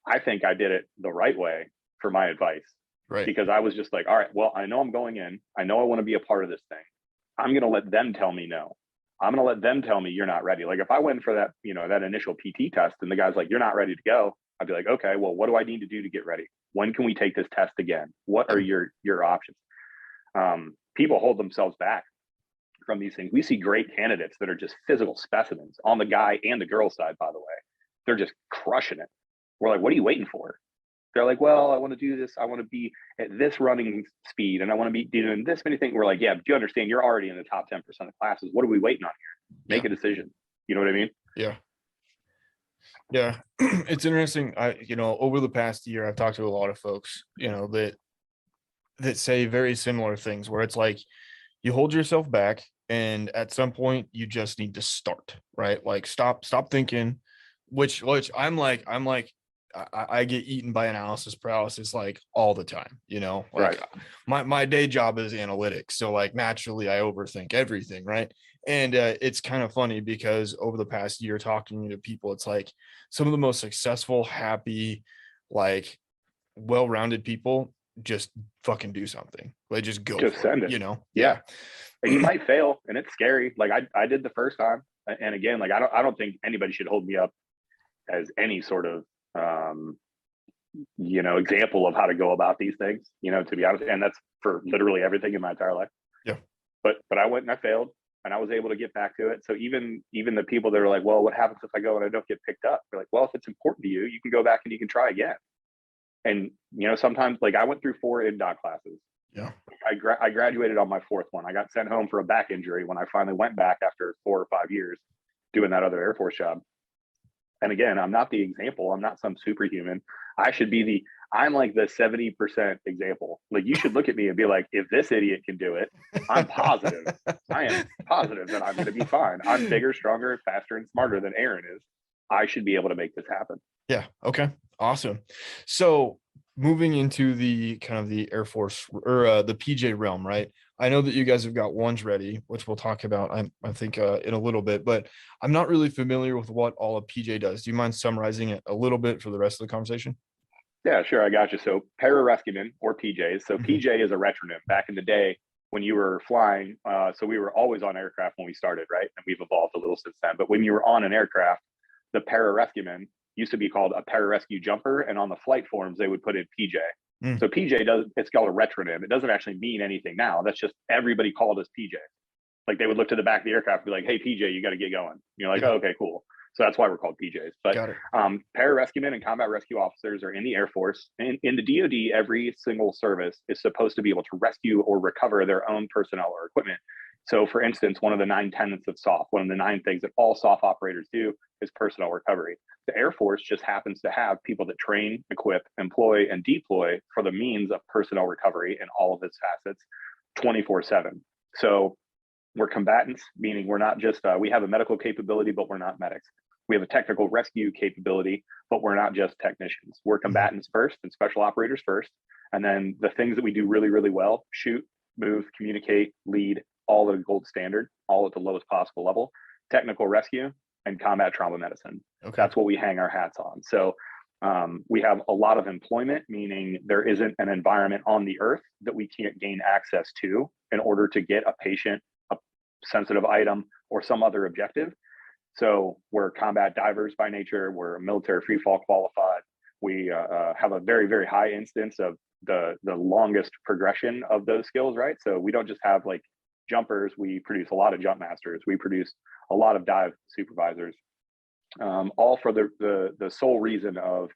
I think I did it the right way for my advice. Right. Because I was just like, all right, well, I know I'm going in. I know I want to be a part of this thing. I'm going to let them tell me no. I'm going to let them tell me you're not ready. Like if I went for that, that initial PT test and the guy's like, you're not ready to go, I'd be like, okay, well, what do I need to do to get ready? When can we take this test again? What are your options? People hold themselves back from these things. We see great candidates that are just physical specimens on the guy and the girl side, by the way. They're just crushing it. We're like, what are you waiting for? They're like, well, I want to do this. I want to be at this running speed and I want to be doing this many things. We're like, yeah, but you understand you're already in the top 10% of classes. What are we waiting on here? Make Yeah. a decision. You know what I mean? Yeah. Yeah. It's interesting. Over the past year, I've talked to a lot of folks, that say very similar things where it's like you hold yourself back and at some point you just need to start, right? Like stop thinking, which I get eaten by analysis paralysis like all the time, like Right. my day job is analytics. So like naturally I overthink everything. Right. And it's kind of funny because over the past year talking to people, it's like some of the most successful, happy, like well-rounded people just fucking do something. Like just go Just for send it, it. Yeah. And you might fail and it's scary. Like I did the first time. And again, like I don't think anybody should hold me up as any sort of example of how to go about these things, to be honest. And that's for literally everything in my entire life. Yeah. But I went and I failed and I was able to get back to it. So even the people that are like, well, what happens if I go and I don't get picked up? They're like, well, if it's important to you, you can go back and you can try again. And, sometimes like I went through 4 INDOT classes. Yeah. I graduated on my 4th one. I got sent home for a back injury when I finally went back after 4 or 5 years doing that other Air Force job. And again, I'm not the example. I'm not some superhuman. I'm like the 70% example. Like you should look at me and be like, if this idiot can do it, I am positive that I'm going to be fine. I'm bigger, stronger, faster, and smarter than Aaron is. I should be able to make this happen. Yeah. Okay. Awesome. So moving into the kind of the Air Force or the PJ realm, right? I know that you guys have got ones ready, which we'll talk about, I think, in a little bit, but I'm not really familiar with what all a PJ does. Do you mind summarizing it a little bit for the rest of the conversation? Yeah, sure. I got you. So pararescuemen or PJs. So Mhm. PJ is a retronym. Back in the day when you were flying, so we were always on aircraft when we started, right? And we've evolved a little since then. But when you were on an aircraft, the pararescueman used to be called a pararescue jumper. And on the flight forms, they would put in PJ. Mm. So PJ it's called a retronym. It doesn't actually mean anything now. That's just everybody called us PJ. Like they would look to the back of the aircraft and be like, hey, PJ, you got to get going. You're like, Yeah. oh, okay, cool. So that's why we're called PJs. But Got it. pararescuemen and combat rescue officers are in the Air Force. And in the DoD, every single service is supposed to be able to rescue or recover their own personnel or equipment. So for instance, one of the 9 tenets of SOF, one of the 9 things that all SOF operators do is personnel recovery. The Air Force just happens to have people that train, equip, employ, and deploy for the means of personnel recovery in all of its facets 24/7. So we're combatants, meaning we're not just, we have a medical capability, but we're not medics. We have a technical rescue capability, but we're not just technicians. We're combatants first and special operators first. And then the things that we do really, really well, shoot, move, communicate, lead, all at a gold standard, all at the lowest possible level, technical rescue and combat trauma medicine. Okay. That's what we hang our hats on. So we have a lot of employment, meaning there isn't an environment on the earth that we can't gain access to in order to get a patient, a sensitive item, or some other objective. So we're combat divers by nature. We're military free fall qualified. We have a very, very high instance of the longest progression of those skills, right? So we don't just have like jumpers. We produce a lot of jump masters. We produce a lot of dive supervisors, all for the sole reason of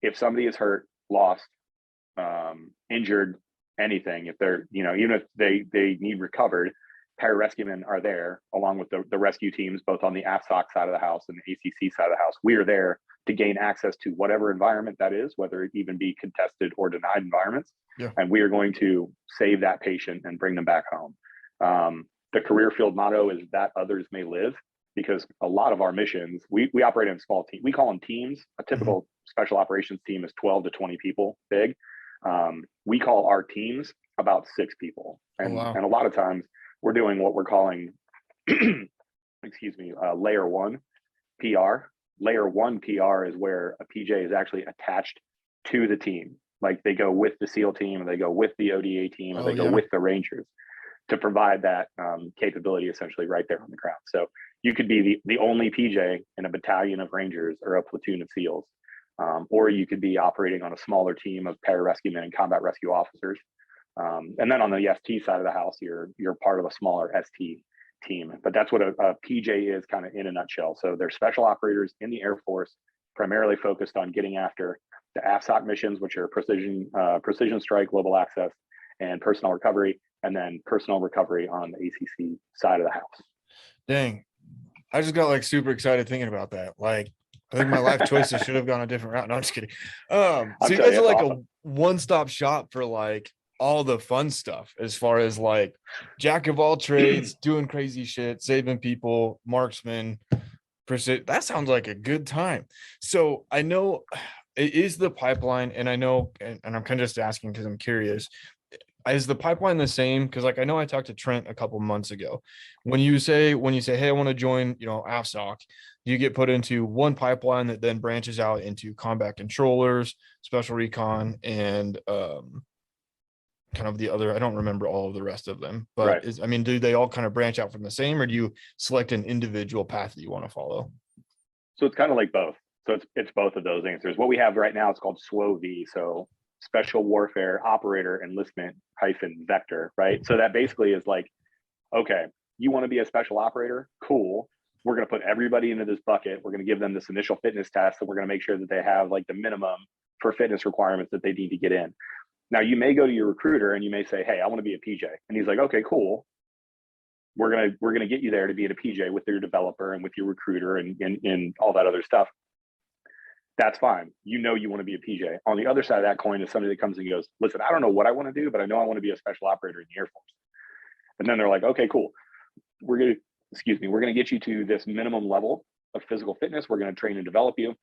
if somebody is hurt, lost, injured, anything, if they're, even if they need recovered, pararescuemen are there along with the rescue teams, both on the AFSOC side of the house and the ACC side of the house. We are there to gain access to whatever environment that is, whether it even be contested or denied environments. Yeah. And we are going to save that patient and bring them back home. The career field motto is that others may live, because a lot of our missions, we operate in small teams. We call them teams. A typical special operations team is 12 to 20 people big. We call our teams about 6 people. And, and a lot of times we're doing what we're calling, layer 1 PR. Layer 1 PR is where a PJ is actually attached to the team. Like they go with the SEAL team, and they go with the ODA team, and they go with the Rangers to provide that capability essentially right there on the ground. So you could be the only PJ in a battalion of Rangers or a platoon of SEALs, or you could be operating on a smaller team of pararescuemen and combat rescue officers. And then on the ST side of the house, you're part of a smaller ST team. But that's what a PJ is, kind of in a nutshell. So they're special operators in the Air Force, primarily focused on getting after the AFSOC missions, which are precision strike, global access, and personnel recovery, and then personnel recovery on the ACC side of the house. Dang, I just got like super excited thinking about that. Like, I think my life choices should have gone a different route. No, I'm just kidding. So you guys are like awesome. A one-stop shop for like all the fun stuff, as far as like jack of all trades, doing crazy shit, saving people, marksman. That sounds like a good time. So I know it is the pipeline, and I know, and I'm kind of just asking because I'm curious. Is the pipeline the same? Because like I know I talked to Trent a couple months ago. When you say, hey, I want to join, AFSOC, you get put into one pipeline that then branches out into combat controllers, special recon, and kind of the other. I don't remember all of the rest of them, but right. Do they all kind of branch out from the same, or do you select an individual path that you want to follow? So it's kind of like both. So it's both of those answers. What we have right now is called SWOV. So Special Warfare Operator Enlistment -Vector, right? So that basically is like, okay, you want to be a special operator? Cool. We're going to put everybody into this bucket. We're going to give them this initial fitness test, and we're going to make sure that they have like the minimum for fitness requirements that they need to get in. Now, you may go to your recruiter and you may say, hey, I want to be a PJ. And he's like, okay, cool. We're gonna get you there to be at a PJ with your developer and with your recruiter and all that other stuff. That's fine. You want to be a PJ. On the other side of that coin is somebody that comes and goes, listen, I don't know what I want to do, but I know I want to be a special operator in the Air Force. And then they're like, okay, cool. We're gonna get you to this minimum level of physical fitness. We're gonna train and develop you.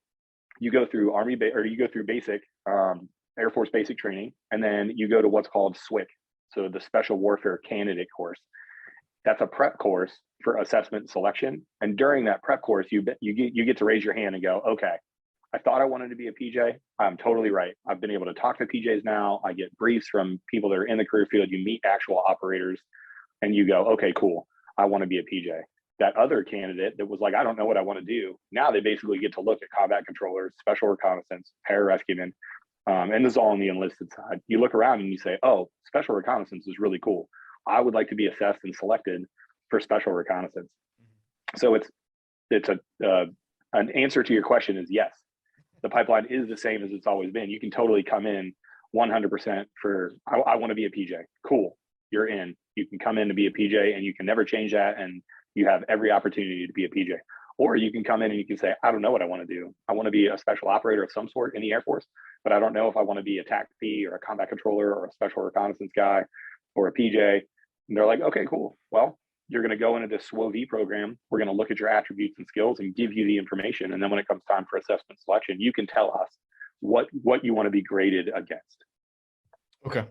You go through you go through basic Air Force basic training, and then you go to what's called SWIC, so the Special Warfare Candidate course. That's a prep course for assessment and selection. And during that prep course, you get to raise your hand and go, okay, I thought I wanted to be a PJ. I'm totally right. I've been able to talk to PJs now. I get briefs from people that are in the career field. You meet actual operators and you go, okay, cool. I want to be a PJ. That other candidate that was like, I don't know what I want to do. Now they basically get to look at combat controllers, special reconnaissance, pararescuemen, and this is all on the enlisted side. You look around and you say, oh, special reconnaissance is really cool. I would like to be assessed and selected for special reconnaissance. So it's an answer to your question is yes. The pipeline is the same as it's always been. You can totally come in 100% for, I want to be a PJ. Cool. You're in. You can come in to be a PJ and you can never change that. And you have every opportunity to be a PJ. Or you can come in and you can say, I don't know what I want to do. I want to be a special operator of some sort in the Air Force, but I don't know if I want to be a TAC-P or a combat controller or a special reconnaissance guy or a PJ. And they're like, okay, cool. Well, you're going to go into this SWOV program. We're going to look at your attributes and skills and give you the information. And then when it comes time for assessment selection, you can tell us what you want to be graded against. Okay.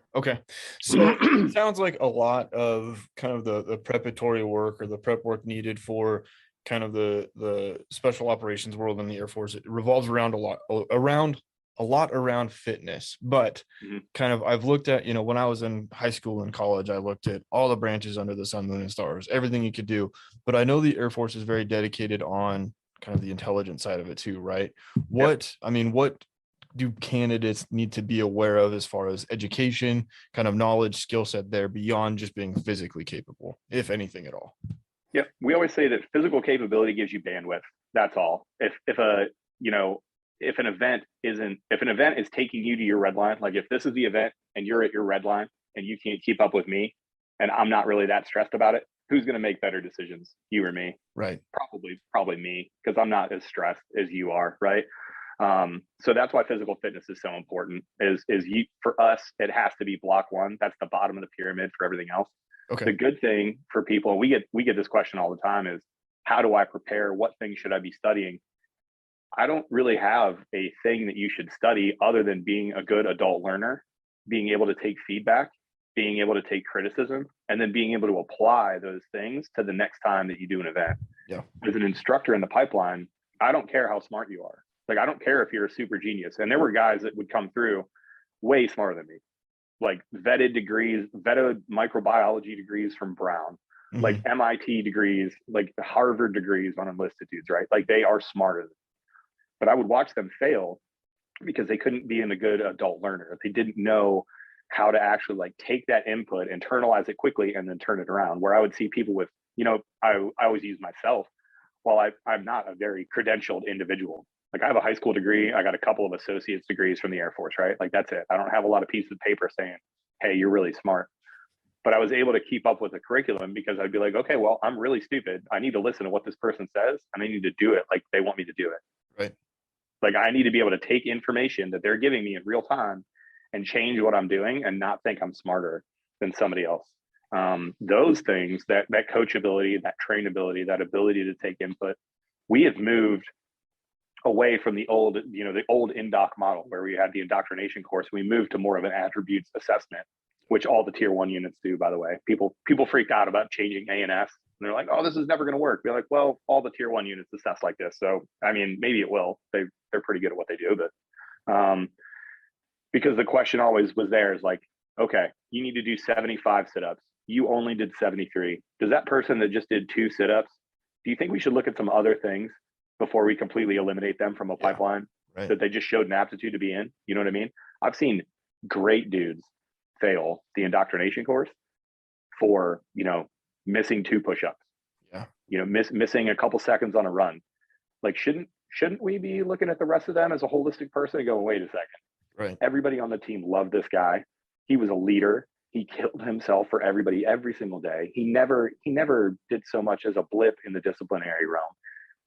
So it sounds like a lot of kind of the preparatory work or the prep work needed for kind of the special operations world in the Air Force. It revolves around a lot around fitness, but kind of I've looked at, when I was in high school and college, I looked at all the branches under the sun, moon, and stars, everything you could do. But I know the Air Force is very dedicated on kind of the intelligence side of it too, right? What do candidates need to be aware of as far as education, kind of knowledge, skill set there beyond just being physically capable, if anything at all? Yeah, we always say that physical capability gives you bandwidth. That's all. If an event is taking you to your red line, like if this is the event and you're at your red line and you can't keep up with me and I'm not really that stressed about it, who's going to make better decisions, you or me? Right. Probably me, because I'm not as stressed as you are. Right. So that's why physical fitness is so important for us, it has to be block one. That's the bottom of the pyramid for everything else. Okay. The good thing for people, and we get this question all the time, is how do I prepare? What things should I be studying? I don't really have a thing that you should study other than being a good adult learner, being able to take feedback, being able to take criticism, and then being able to apply those things to the next time that you do an event. Yeah. As an instructor in the pipeline, I don't care how smart you are. Like, I don't care if you're a super genius. And there were guys that would come through way smarter than me, like vetted microbiology degrees from Brown, like MIT degrees, like Harvard degrees on enlisted dudes, right? Like, they are smarter than me. But I would watch them fail because they couldn't be a good adult learner. They didn't know how to actually like take that input, internalize it quickly, and then turn it around. Where I would see people with, I always use myself. While I'm not a very credentialed individual, Like I have a high school degree. I got a couple of associate's degrees from the Air Force, right? Like that's it. I don't have a lot of pieces of paper saying, hey, you're really smart. But I was able to keep up with the curriculum because I'd be like, okay, well, I'm really stupid. I need to listen to what this person says and I need to do it like they want me to do it. Right. Like I need to be able to take information that they're giving me in real time and change what I'm doing and not think I'm smarter than somebody else. Those things, that coachability, that trainability, that ability to take input, we have moved away from the old indoc model where we had the indoctrination course. We moved to more of an attributes assessment, which all the tier 1 units do, by the way. People freaked out about changing ANS, and they're like, oh, this is never going to work. Be like, well, all the tier 1 units assess like this. So, I mean, maybe it will. They're pretty good at what they do, but because the question always was there is like, okay, you need to do 75 sit-ups. You only did 73. Does that person that just did 2 sit-ups, do you think we should look at some other things before we completely eliminate them from a pipeline that they just showed an aptitude to be in? You know what I mean? I've seen great dudes fail the indoctrination course for, missing 2 push-ups. Yeah. Missing a couple seconds on a run. Like, shouldn't we be looking at the rest of them as a holistic person and going, wait a second. Right. Everybody on the team loved this guy. He was a leader. He killed himself for everybody every single day. He never did so much as a blip in the disciplinary realm.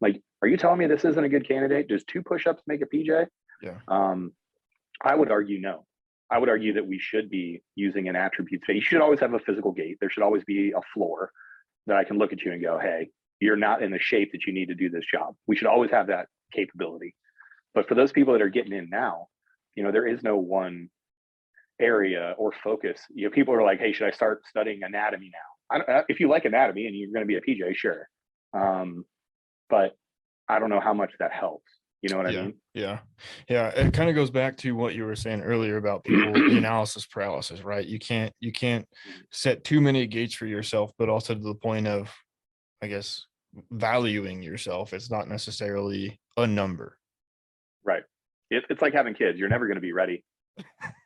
Like, are you telling me this isn't a good candidate? Does 2 push-ups make a PJ? Yeah. I would argue no. I would argue that we should be using an attribute. You should always have a physical gait. There should always be a floor that I can look at you and go, hey, you're not in the shape that you need to do this job. We should always have that capability. But for those people that are getting in now, there is no one area or focus. People are like, hey, should I start studying anatomy now? If you like anatomy and you're going to be a PJ, sure. But I don't know how much that helps. You know what I mean? Yeah. It kind of goes back to what you were saying earlier about people, the analysis paralysis, right? You can't set too many gates for yourself, but also to the point of, I guess, valuing yourself. It's not necessarily a number. Right. It's like having kids. You're never going to be ready.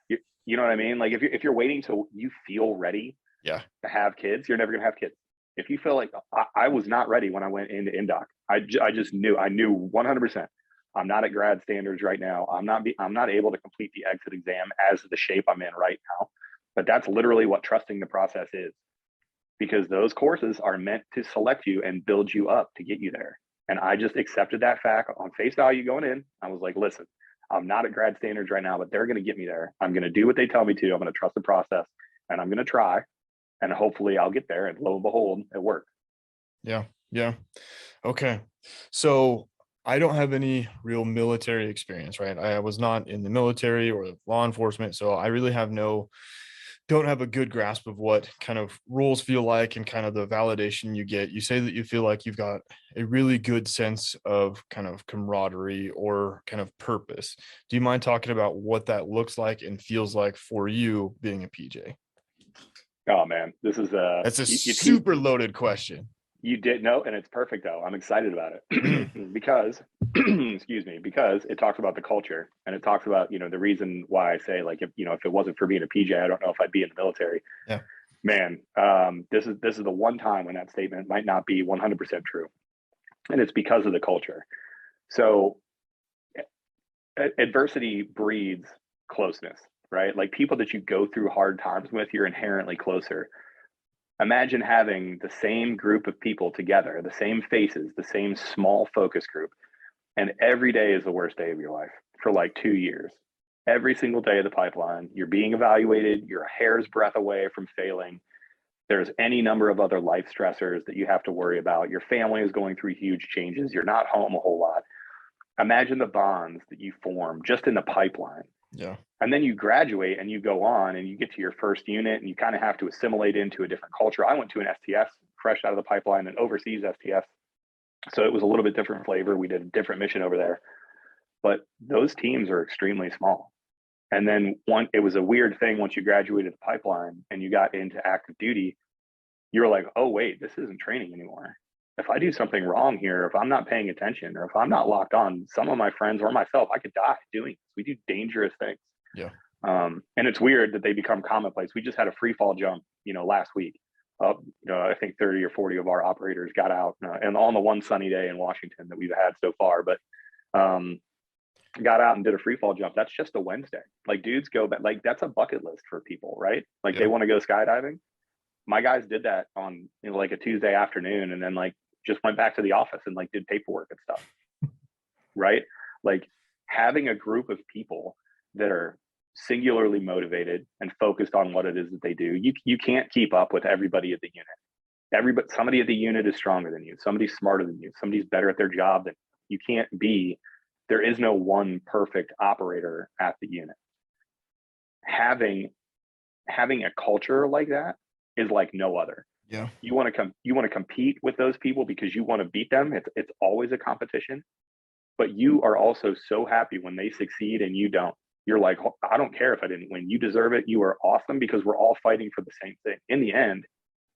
You know what I mean? Like if you're waiting till you feel ready to have kids, you're never going to have kids. If you feel like I was not ready when I went into Indoc, I knew 100%. I'm not at grad standards right now. I'm not able to complete the exit exam as the shape I'm in right now. But that's literally what trusting the process is, because those courses are meant to select you and build you up to get you there. And I just accepted that fact on face value going in. I was like, listen, I'm not at grad standards right now, but they're going to get me there. I'm going to do what they tell me to. I'm going to trust the process and I'm going to try. And hopefully I'll get there. And lo and behold, it worked. Yeah. Okay. So I don't have any real military experience, right? I was not in the military or law enforcement. So I really don't have a good grasp of what kind of roles feel like and kind of the validation you get. You say that you feel like you've got a really good sense of kind of camaraderie or kind of purpose. Do you mind talking about what that looks like and feels like for you being a PJ? Oh man, that's a super loaded question. You did know, and it's perfect though. I'm excited about it because, excuse me, because it talks about the culture and it talks about, the reason why I say like, if it wasn't for being a PJ, I don't know if I'd be in the military. Yeah, man. This is the one time when that statement might not be 100% true. And it's because of the culture. So adversity breeds closeness, right? Like people that you go through hard times with, you're inherently closer. Imagine having the same group of people together, the same faces, the same small focus group, and every day is the worst day of your life for like 2 years. Every single day of the pipeline, you're being evaluated, you're a hair's breadth away from failing. There's any number of other life stressors that you have to worry about. Your family is going through huge changes. You're not home a whole lot. Imagine the bonds that you form just in the pipeline. Yeah. And then you graduate and you go on and you get to your first unit and you kind of have to assimilate into a different culture. I went to an STS fresh out of the pipeline, and overseas STS. So it was a little bit different flavor. We did a different mission over there, but those teams are extremely small. And then it was a weird thing once you graduated the pipeline and you got into active duty, you were like, oh, wait, this isn't training anymore. If I do something wrong here, if I'm not paying attention or if I'm not locked on, some of my friends or myself, I could die doing this. We do dangerous things. Yeah. And it's weird that they become commonplace. We just had a free fall jump, last week. I think 30 or 40 of our operators got out and on the one sunny day in Washington that we've had so far. But Um, got out and did a free fall jump. That's just a Wednesday. Like dudes go back, like that's a bucket list for people, right? Like they Yeah. want to go skydiving. My guys did that on, you know, like a Tuesday afternoon, and then like just went back to the office and like did paperwork and stuff, right? Like having a group of people that are singularly motivated and focused on what it is that they do. You can't keep up with everybody at the unit. Everybody, somebody at the unit is stronger than you. Somebody's smarter than you. Somebody's better at their job than you. Can't be. There is no one perfect operator at the unit. Having a culture like that is like no other. Yeah. You want to compete with those people because you want to beat them. It's always a competition, but you are also so happy when they succeed and you don't. You're like, I don't care if I didn't win. You deserve it. You are awesome because we're all fighting for the same thing. In the end,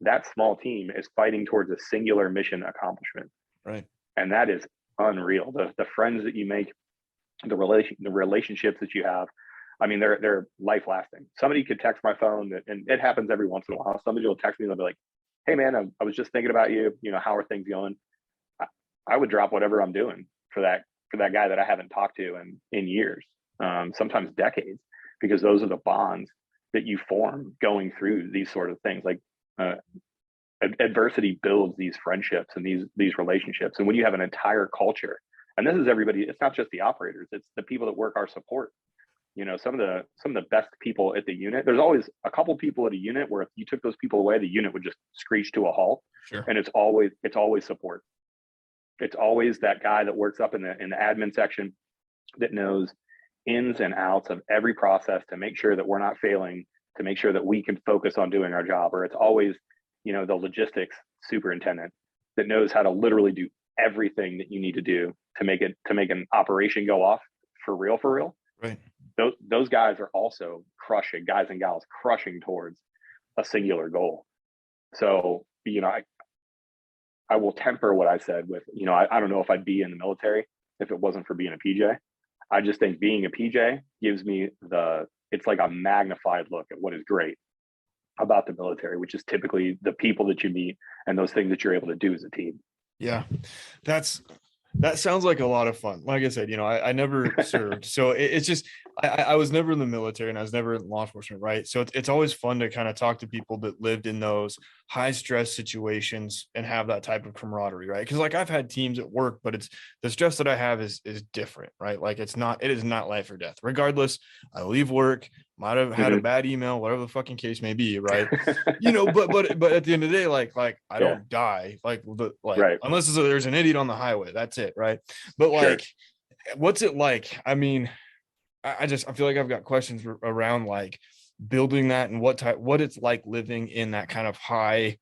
that small team is fighting towards a singular mission accomplishment. Right. And that is unreal. The friends that you make, the relationships that you have, I mean, they're life lasting. Somebody could text my phone, and it happens every once in a while. Somebody will text me and they'll be like, "Hey man, I was just thinking about you. You know, how are things going?" I would drop whatever I'm doing for that guy that I haven't talked to in years, sometimes decades, because those are the bonds that you form going through these sort of things. Like adversity builds these friendships and these relationships. And when you have an entire culture, and this is everybody, it's not just the operators, it's the people that work our support. You know, some of the best people at the unit. There's always a couple people at a unit where if you took those people away, the unit would just screech to a halt. Sure. And it's always support. It's always that guy that works up in the admin section that knows ins and outs of every process to make sure that we're not failing, to make sure that we can focus on doing our job. Or it's always, you know, the logistics superintendent that knows how to literally do everything that you need to do to make an operation go off for real. Right. Those guys are also crushing, guys and gals crushing towards a singular goal. So, you know, I will temper what I said with, you know, I don't know if I'd be in the military if it wasn't for being a PJ. I just think being a PJ gives me it's like a magnified look at what is great about the military, which is typically the people that you meet and those things that you're able to do as a team. Yeah. That sounds like a lot of fun. Like I said, you know, I never served. So it's just, I was never in the military and I was never in law enforcement. Right. So it's always fun to kind of talk to people that lived in those high stress situations and have that type of camaraderie. Right. Cause like I've had teams at work, but it's the stress that I have is different. Right. Like it is not life or death. Regardless, I leave work, might have had a bad email, whatever the fucking case may be. Right. You know, but at the end of the day, like I don't die right. unless there's an idiot on the highway. That's it. Right. But like, what's it like? I mean, I feel like I've got questions around like building that and what it's like living in that kind of high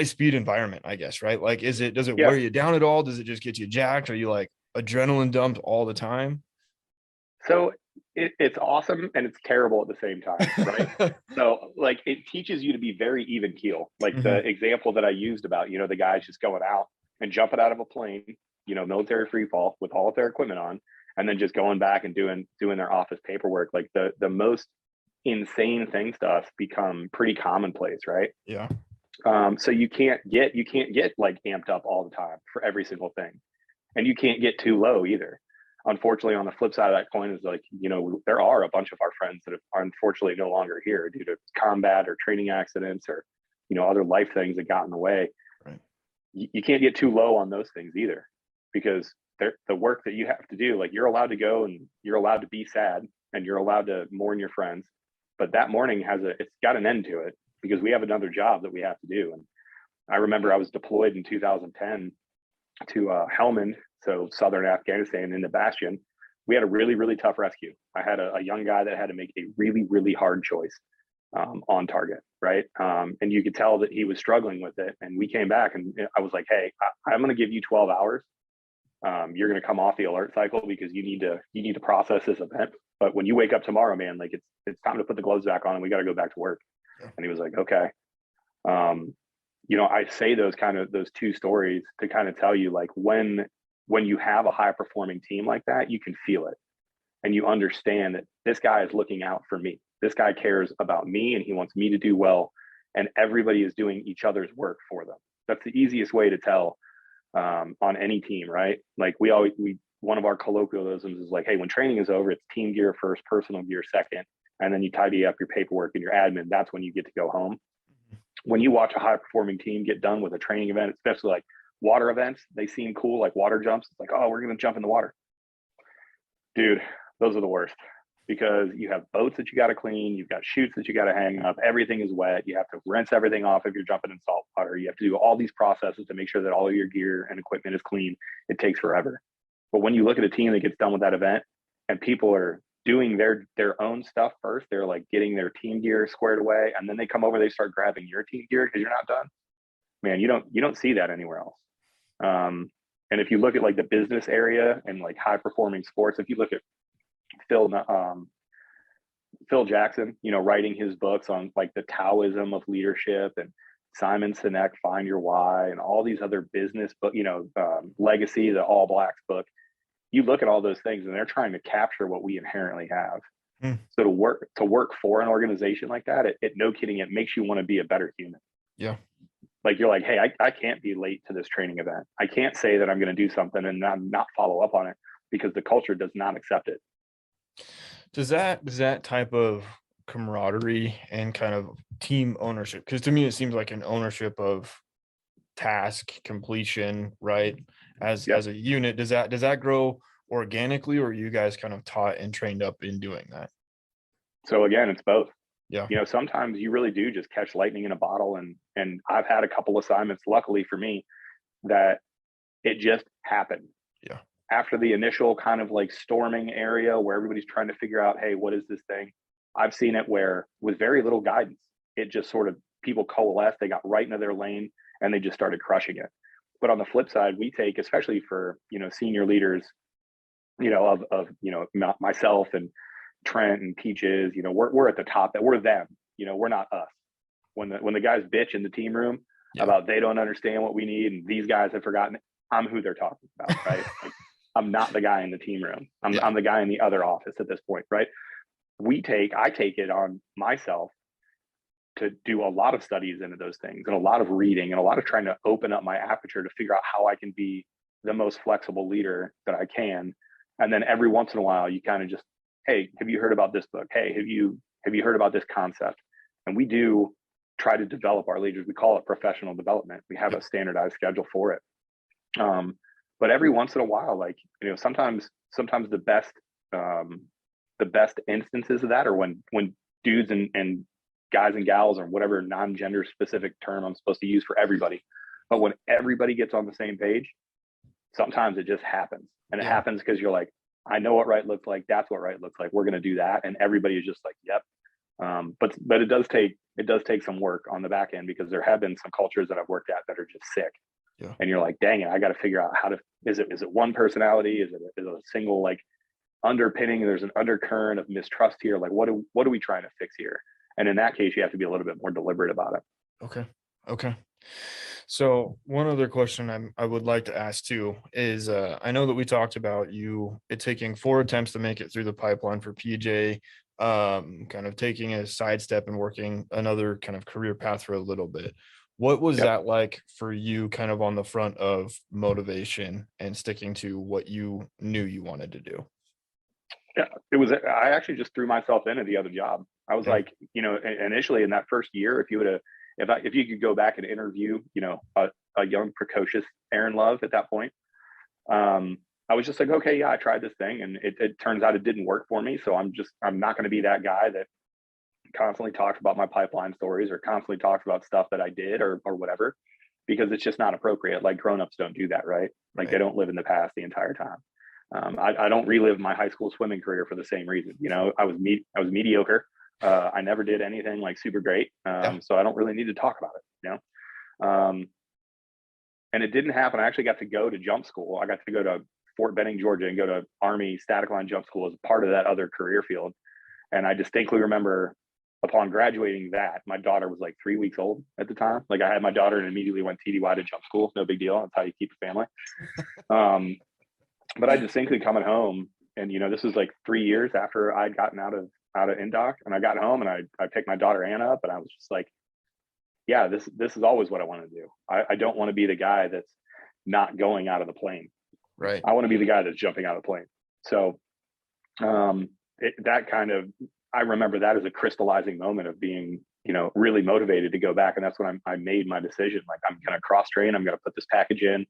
speed environment, I guess. Right. Like, does it wear you down at all? Does it just get you jacked? Are you like adrenaline dumped all the time? So it's awesome and it's terrible at the same time, right? So like it teaches you to be very even keel. Like the example that I used about, you know, the guys just going out and jumping out of a plane, you know, military free fall with all of their equipment on, and then just going back and doing their office paperwork. Like the most insane things to us become pretty commonplace, right? Yeah. So you can't get like amped up all the time for every single thing, and you can't get too low either. Unfortunately, on the flip side of that coin is like, you know, there are a bunch of our friends that are unfortunately no longer here due to combat or training accidents or, you know, other life things that got in the way. Right. You can't get too low on those things either, because the work that you have to do, like you're allowed to go and you're allowed to be sad and you're allowed to mourn your friends, but that mourning it's got an end to it because we have another job that we have to do. And I remember I was deployed in 2010 to Helmand, so southern Afghanistan, in the Bastion. We had a really, really tough rescue. I had a young guy that had to make a really, really hard choice on target, right? And you could tell that he was struggling with it. And we came back and I was like, hey, I'm going to give you 12 hours. You're going to come off the alert cycle because you need to process this event. But when you wake up tomorrow, man, like it's time to put the gloves back on and we got to go back to work. Yeah. And he was like, okay. You know, I say those two stories to kind of tell you, like, when you have a high performing team like that, you can feel it and you understand that this guy is looking out for me. This guy cares about me and he wants me to do well, and everybody is doing each other's work for them. That's the easiest way to tell on any team, right? Like one of our colloquialisms is like, hey, when training is over, it's team gear first, personal gear second, and then you tidy up your paperwork and your admin. That's when you get to go home. When you watch a high performing team get done with a training event, especially like water events, they seem cool, like water jumps. It's like, oh, we're going to jump in the water. Dude, those are the worst, because you have boats that you got to clean. You've got chutes that you got to hang up. Everything is wet. You have to rinse everything off if you're jumping in salt water. You have to do all these processes to make sure that all of your gear and equipment is clean. It takes forever. But when you look at a team that gets done with that event and people are doing their own stuff first, they're like getting their team gear squared away, and then they come over, they start grabbing your team gear because you're not done. Man, you don't see that anywhere else. And if you look at like the business area and like high performing sports, if you look at Phil Jackson, writing his books on like the Taoism of leadership, and Simon Sinek, Find Your Why, and all these other business, but Legacy, the All Blacks book. You look at all those things, and they're trying to capture what we inherently have. So to work for an organization like that, it no kidding, it makes you want to be a better human. Yeah. Like you're like, hey, I can't be late to this training event. I can't say that I'm going to do something and not follow up on it, because the culture does not accept it. Does that type of camaraderie and kind of team ownership, because to me it seems like an ownership of task completion, right? As a unit, does that grow organically, or are you guys kind of taught and trained up in doing that? So again, it's both. Yeah. Sometimes you really do just catch lightning in a bottle, and I've had a couple assignments, luckily for me, that it just happened. Yeah. After the initial kind of like storming area where everybody's trying to figure out, hey, what is this thing? I've seen it where with very little guidance, it just sort of, people coalesced, they got right into their lane, and they just started crushing it. But on the flip side, we take, especially for, senior leaders, of myself and Trent and Peaches, we're at the top, that we're them, we're not us. When the guys bitch in the team room about they don't understand what we need and these guys have forgotten, I'm who they're talking about, right? Like, I'm not the guy in the team room. I'm the guy in the other office at this point, right? I take it on myself to do a lot of studies into those things, and a lot of reading, and a lot of trying to open up my aperture to figure out how I can be the most flexible leader that I can. And then every once in a while, you kind of just, hey, have you heard about this book? Hey, have you heard about this concept? And we do try to develop our leaders. We call it professional development. We have a standardized schedule for it. But every once in a while, like, sometimes the best instances of that are when dudes and guys and gals, or whatever non-gender specific term I'm supposed to use for everybody, but when everybody gets on the same page, sometimes it just happens. And it happens because you're like, I know what right looks like. That's what right looks like. We're going to do that. And everybody is just like, yep. But it does take some work on the back end, because there have been some cultures that I've worked at that are just sick. Yeah. And you're like, dang it, I got to figure out how to, is it one personality? Is it a single like underpinning? There's an undercurrent of mistrust here. Like, what are we trying to fix here? And in that case, you have to be a little bit more deliberate about it. Okay. So one other question I would like to ask too is, I know that we talked about it taking 4 attempts to make it through the pipeline for PJ, kind of taking a sidestep and working another kind of career path for a little bit. What was that like for you, kind of on the front of motivation and sticking to what you knew you wanted to do? Yeah, I actually just threw myself into the other job. I was like, initially in that first year, if you could go back and interview, a young precocious Aaron Love at that point, I was just like, okay, yeah, I tried this thing, and it turns out it didn't work for me. So I'm not going to be that guy that constantly talks about my pipeline stories, or constantly talks about stuff that I did or whatever, because it's just not appropriate. Like, grownups don't do that, right? Like, they don't live in the past the entire time. I don't relive my high school swimming career for the same reason. I was mediocre. I never did anything like super great. So I don't really need to talk about it, and it didn't happen. I actually got to go to jump school. I got to go to Fort Benning, Georgia, and go to Army static line jump school as part of that other career field. And I distinctly remember, upon graduating that, my daughter was like 3 weeks old at the time. Like, I had my daughter and immediately went TDY to jump school. No big deal. That's how you keep a family. But I distinctly coming home, and this was like 3 years after I'd gotten out of Indoc, and I got home and I picked my daughter Anna up, and I was just like, yeah, this is always what I want to do. I don't want to be the guy that's not going out of the plane. Right. I want to be the guy that's jumping out of the plane. So that kind of, I remember that as a crystallizing moment of being, really motivated to go back. And that's when I made my decision. Like, I'm going to cross train. I'm going to put this package in.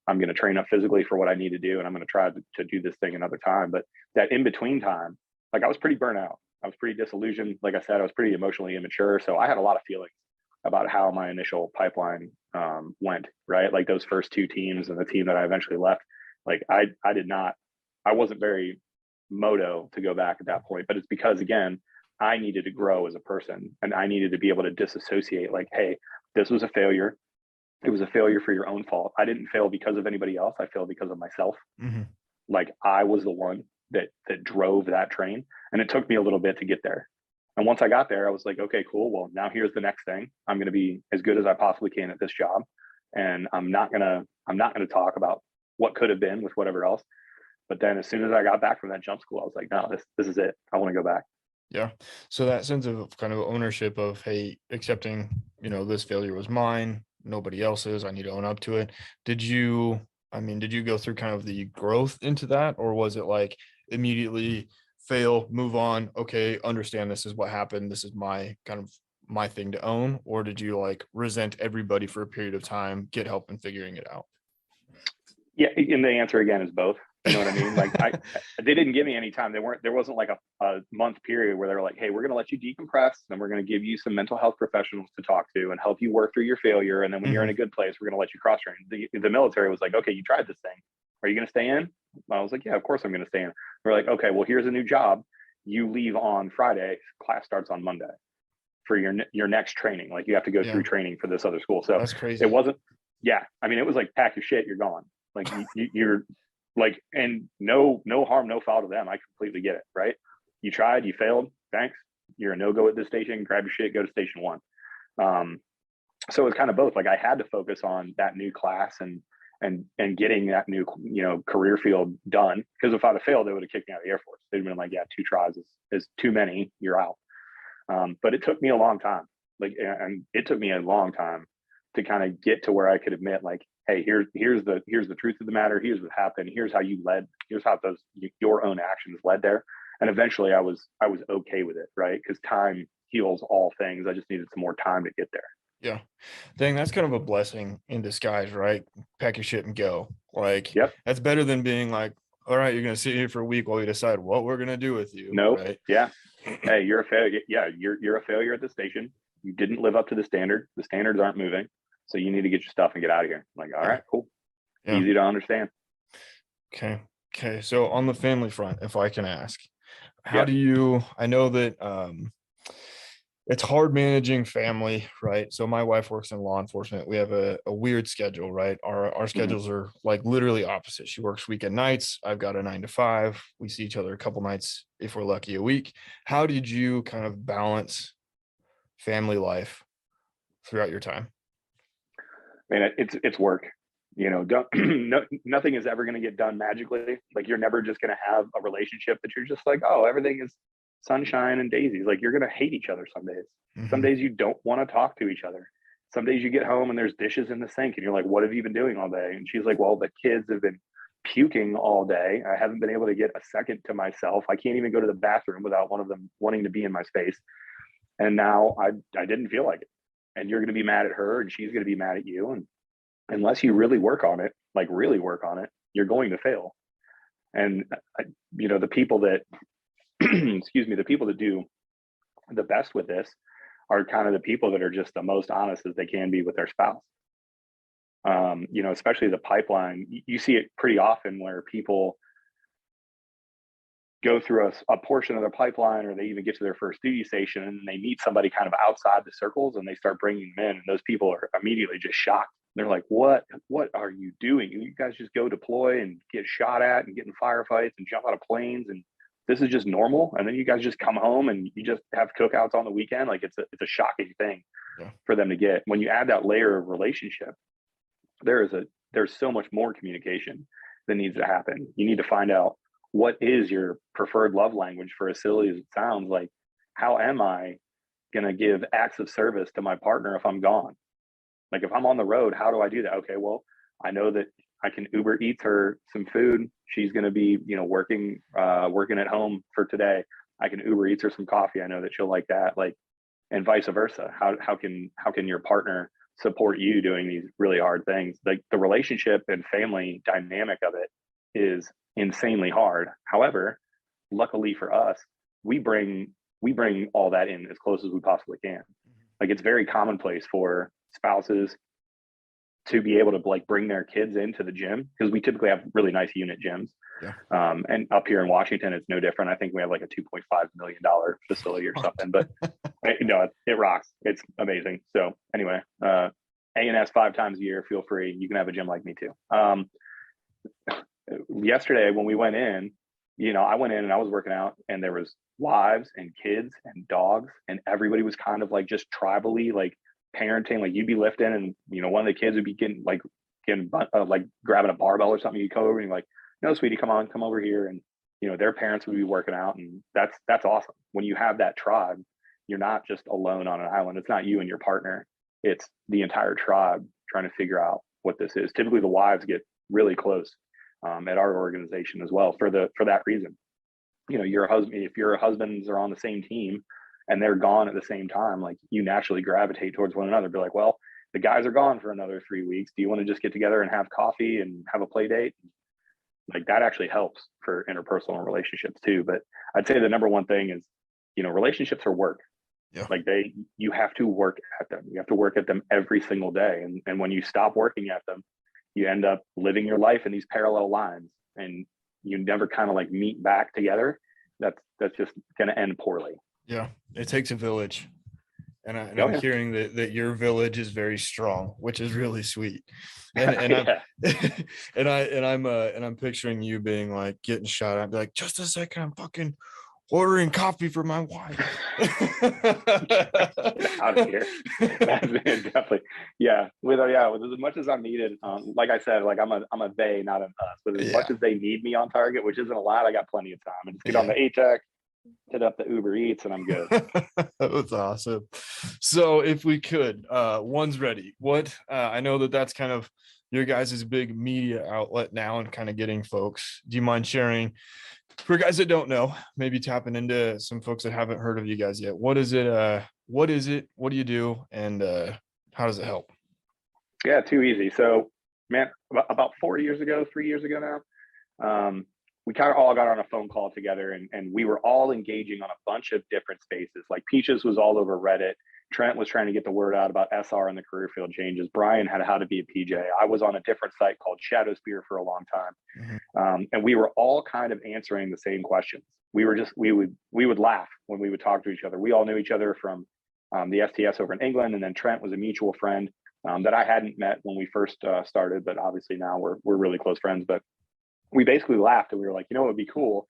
I'm going to train up physically for what I need to do. And I'm going to try to do this thing another time. But that in between time, like, I was pretty burnt out. I was pretty disillusioned. Like I said, I was pretty emotionally immature. So I had a lot of feelings about how my initial pipeline went, right? Like those first two teams and the team that I eventually left, like I wasn't very moto to go back at that point. But it's because, again, I needed to grow as a person, and I needed to be able to disassociate, like, hey, this was a failure. It was a failure for your own fault. I didn't fail because of anybody else. I failed because of myself. Mm-hmm. Like, I was the one that drove that train, and it took me a little bit to get there. And once I got there, I was like, okay, cool. Well, now here's the next thing. I'm going to be as good as I possibly can at this job. And I'm not going to talk about what could have been with whatever else. But then as soon as I got back from that jump school, I was like, no, this is it. I want to go back. Yeah. So that sense of kind of ownership of, hey, accepting, this failure was mine, nobody else's, I need to own up to it. Did you go through kind of the growth into that, or was it like immediately fail, move on, okay, understand this is what happened, this is my thing to own? Or did you like resent everybody for a period of time, get help in figuring it out? Yeah, and the answer again is both. You know what I mean? Like, they didn't give me any time. There wasn't like a month period where they were like, hey, we're going to let you decompress, and we're going to give you some mental health professionals to talk to and help you work through your failure. And then when you're in a good place, we're going to let you cross train. The military was like, okay, you tried this thing. Are you going to stay in? I was like, yeah, of course I'm going to stay in. We're like, okay, well, here's a new job. You leave on Friday. Class starts on Monday for your next training. Like, you have to go through training for this other school. So that's crazy. It wasn't, it was like, pack your shit, you're gone. Like, you're like, and no harm, no foul to them. I completely get it. Right. You tried, you failed. Thanks. You're a no-go at this station. Grab your shit, go to station one. So it's kind of both. Like, I had to focus on that new class and getting that new, career field done. Because if I'd have failed, they would have kicked me out of the Air Force. They'd been like, yeah, 2 tries is too many. You're out. But it took me a long time. And it took me a long time to kind of get to where I could admit, like, hey, here's the truth of the matter. Here's what happened. Here's how you led. Here's how your own actions led there. And eventually I was okay with it, right? Because time heals all things. I just needed some more time to get there. Yeah. Dang, that's kind of a blessing in disguise, right? Pack your shit and go. Like, yep. That's better than being like, all right, you're going to sit here for a week while we decide what we're going to do with you. No. Right? Yeah. Hey, you're a failure. Yeah. You're a failure at the station. You didn't live up to the standard. The standards aren't moving. So you need to get your stuff and get out of here. I'm like, all right, cool. Yeah. Easy to understand. Okay. So on the family front, if I can ask, how do you, I know that it's hard managing family, right? So my wife works in law enforcement. We have a weird schedule, right? Our schedules are like literally opposite. She works weekend nights. I've got a 9 to 5. We see each other a couple nights, if we're lucky, a week. How did you kind of balance family life throughout your time? Man, it's work. Nothing is ever going to get done magically. Like, you're never just going to have a relationship that you're just like, oh, everything is sunshine and daisies. Like, you're going to hate each other some days. Mm-hmm. Some days you don't want to talk to each other. Some days you get home and there's dishes in the sink and you're like, what have you been doing all day? And she's like, well, the kids have been puking all day. I haven't been able to get a second to myself. I can't even go to the bathroom without one of them wanting to be in my space. And now I didn't feel like it. And you're going to be mad at her and she's going to be mad at you. And unless you really work on it, you're going to fail. And, the people that, the people that do the best with this are kind of the people that are just the most honest as they can be with their spouse. Especially the pipeline, you see it pretty often where people go through a portion of their pipeline, or they even get to their first duty station and they meet somebody kind of outside the circles and they start bringing them in, and those people are immediately just shocked. They're like, what are you doing? You guys just go deploy and get shot at and get in firefights and jump out of planes, and this is just normal? And then you guys just come home and you just have cookouts on the weekend? Like, it's a shocking thing for them to get. When you add that layer of relationship, there's so much more communication that needs to happen. You need to find out, what is your preferred love language? For as silly as it sounds, like, how am I going to give acts of service to my partner if I'm gone? Like, if I'm on the road, how do I do that? Okay, well, I know that I can Uber Eats her some food. She's going to be, working at home for today. I can Uber Eats her some coffee. I know that she'll like that. Like, and vice versa. How can your partner support you doing these really hard things? Like, the relationship and family dynamic of it is insanely hard. However, luckily for us, we bring all that in as close as we possibly can. Like, it's very commonplace for spouses to be able to like bring their kids into the gym, because we typically have really nice unit gyms. Yeah. And up here in Washington, it's no different. I think we have like a $2.5 million facility or something, but it rocks. It's amazing. So anyway, A&S 5 times a year, feel free. You can have a gym like me too. Yesterday when we went in, I went in and I was working out, and there was wives and kids and dogs, and everybody was kind of like just tribally like parenting. Like, you'd be lifting, and one of the kids would be getting grabbing a barbell or something. You come over and you're like, no, sweetie, come over here. And their parents would be working out, and that's awesome. When you have that tribe, you're not just alone on an island. It's not you and your partner, it's the entire tribe trying to figure out what this is. Typically the wives get really close at our organization as well for that reason. Your husband, if your husbands are on the same team and they're gone at the same time, like, you naturally gravitate towards one another. Be like, well, the guys are gone for another 3 weeks. Do you want to just get together and have coffee and have a play date? Like, that actually helps for interpersonal relationships too. But I'd say the number one thing is, relationships are work. Yeah. Like, you have to work at them. You have to work at them every single day. And when you stop working at them, you end up living your life in these parallel lines, and you never kind of like meet back together. That's just going to end poorly. Yeah. It takes a village. And I'm hearing that your village is very strong, which is really sweet. And I'm picturing you being like getting shot. I'd be like, just a second, I'm fucking ordering coffee for my wife. Out of here. Definitely. Yeah. With as much as I'm needed, like I said, like I'm a they, not an us. But as much as they need me on target, which isn't a lot, I got plenty of time. I just get on the A-Tech, hit up the Uber Eats, and I'm good. That's awesome. So if we could, One's Ready. What I know that's kind of your guys' big media outlet now, and kind of getting folks. Do you mind sharing, for guys that don't know, maybe tapping into some folks that haven't heard of you guys yet? What is it? What do you do? And how does it help? Yeah, too easy. So, man, about 3 years ago now, we kind of all got on a phone call together, and we were all engaging on a bunch of different spaces. Like, Peaches was all over Reddit. Trent was trying to get the word out about SR and the career field changes. Brian had how to be a PJ. I was on a different site called Shadowspear for a long time. Mm-hmm. And we were all kind of answering the same questions. We would laugh when we would talk to each other. We all knew each other from the STS over in England. And then Trent was a mutual friend that I hadn't met when we first started, but obviously now we're really close friends. But we basically laughed, and we were like, what would be cool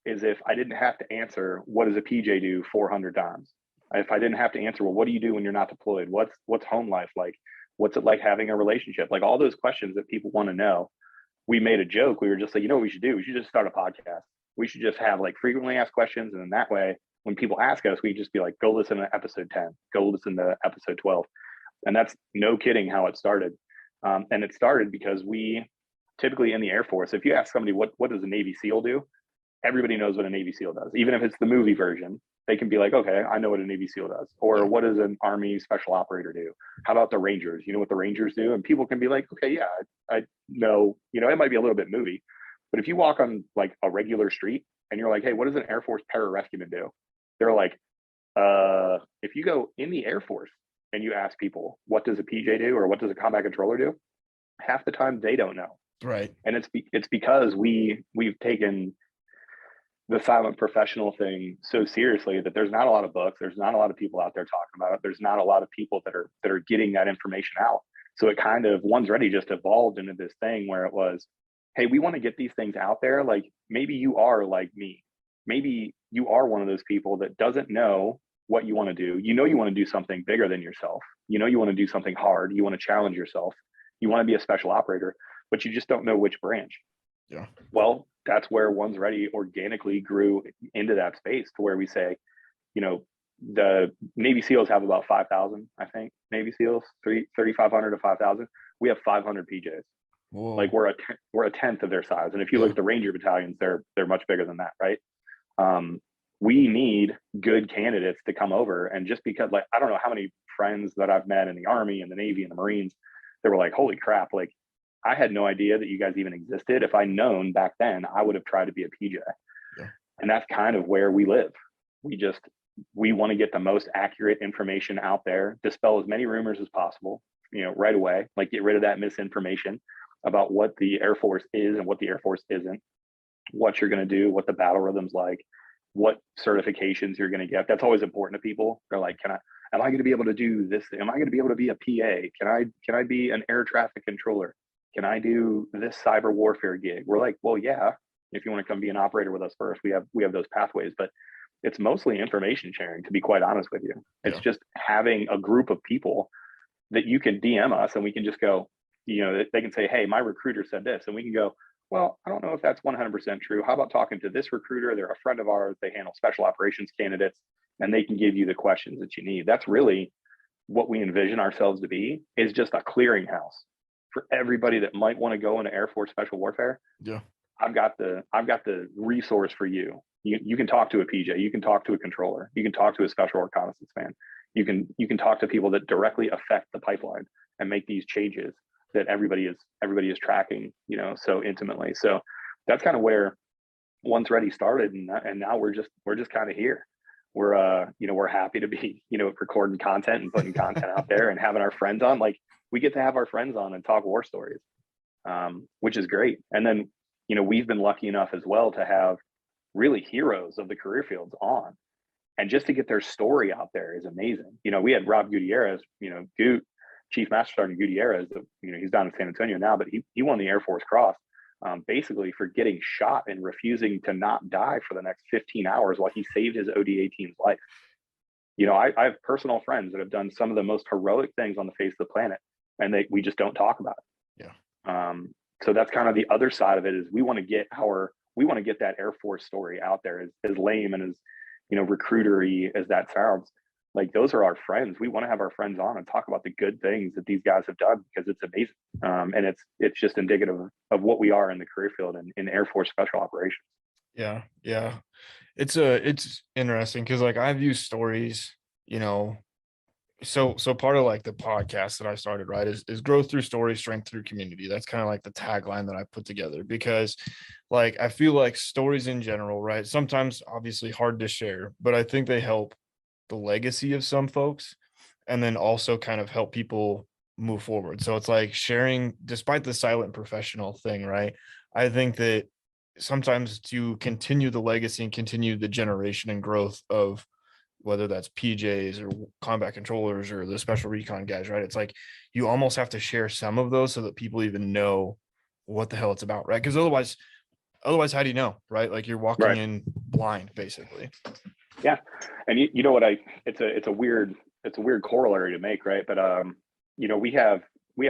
is if I didn't have to answer, what does a PJ do 400 times? If I didn't have to answer, well, what do you do when you're not deployed? What's home life like? What's it like having a relationship? Like, all those questions that people want to know. We made a joke. We were just like, what we should do? We should just start a podcast. We should just have like frequently asked questions. And then that way, when people ask us, we just be like, go listen to episode 10, go listen to episode 12. And that's no kidding how it started. And it started because we typically in the Air Force, if you ask somebody, what does a Navy SEAL do? Everybody knows what a Navy SEAL does. Even if it's the movie version, they can be like, okay, I know what a Navy SEAL does. Or what does an Army special operator do? How about the Rangers? You know what the Rangers do? And people can be like, okay, yeah, I know, it might be a little bit movie, but if you walk on like a regular street and you're like, hey, what does an Air Force pararescueman do? They're like, if you go in the Air Force and you ask people, what does a PJ do? Or what does a combat controller do? Half the time they don't know. Right. And it's because we've taken the silent professional thing so seriously that there's not a lot of books, there's not a lot of people out there talking about it, there's not a lot of people that are getting that information out. So it kind of, One's Ready just evolved into this thing where it was, hey, we want to get these things out there. Like, maybe you are like me, maybe you are one of those people that doesn't know what you want to do. You want to do something bigger than yourself. You want to do something hard. You want to challenge yourself. You want to be a special operator, but you just don't know which branch. Yeah. Well, that's where One's Ready organically grew into that space, to where we say, the Navy SEALs have about 5,000, I think, Navy SEAls, 3,500 to 5,000. We have 500 PJs. Whoa. Like we're a tenth of their size. And if you Yeah. look at the Ranger battalions, they're much bigger than that, right? We need good candidates to come over. And just because, like, I don't know how many friends that I've met in the Army and the Navy and the Marines, they were like, holy crap, like I had no idea that you guys even existed. If I'd known back then, I would have tried to be a PJ. Yeah. And that's kind of where we live. We want to get the most accurate information out there, dispel as many rumors as possible, right away, like get rid of that misinformation about what the Air Force is and what the Air Force isn't, what you're going to do, what the battle rhythm's like, what certifications you're going to get. That's always important to people. They're like, am I going to be able to do this? Am I going to be able to be a PA? Can I be an air traffic controller? Can I do this cyber warfare gig? We're like, well, yeah, if you want to come be an operator with us first, we have those pathways, but it's mostly information sharing, to be quite honest with you. It's just having a group of people that you can DM us and we can just go, they can say, hey, my recruiter said this. And we can go, well, I don't know if that's 100% true. How about talking to this recruiter? They're a friend of ours. They handle special operations candidates and they can give you the questions that you need. That's really what we envision ourselves to be, is just a clearinghouse for everybody that might want to go into Air Force Special Warfare. Yeah. I've got the resource for you. You can talk to a PJ, you can talk to a controller, you can talk to a special reconnaissance man. You can talk to people that directly affect the pipeline and make these changes that everybody is tracking, so intimately. So that's kind of where Once Ready started, and now we're just kind of here. We're happy to be, recording content and putting content out there and having our friends on. Like, we get to have our friends on and talk war stories, which is great. And then, we've been lucky enough as well to have really heroes of the career fields on, and just to get their story out there is amazing. We had Rob Gutierrez, Goot, Chief Master Sergeant Gutierrez, he's down in San Antonio now, but he won the Air Force Cross, basically for getting shot and refusing to not die for the next 15 hours while he saved his ODA team's life. I have personal friends that have done some of the most heroic things on the face of the planet, and we just don't talk about it. Yeah. So that's kind of the other side of it, is we want to get that Air Force story out there, as lame and as recruitery as that sounds. Like, those are our friends. We want to have our friends on and talk about the good things that these guys have done, because it's amazing. And it's just indicative of what we are in the career field and in Air Force Special Operations. Yeah. Yeah. It's interesting because, like, I've used stories, so part of like the podcast that I started, right, is growth through story, strength through community. That's kind of like the tagline that I put together, because like I feel like stories in general, right, sometimes obviously hard to share, but I think they help the legacy of some folks, and then also kind of help people move forward. So it's like sharing, despite the silent professional thing, right? I think that sometimes to continue the legacy and continue the generation and growth of, whether that's PJs or combat controllers or the special recon guys, right? It's like you almost have to share some of those so that people even know what the hell it's about, right? Because otherwise, how do you know, right? Like, you're walking in blind, basically. Yeah, and you know what it's a weird corollary to make, right? But we have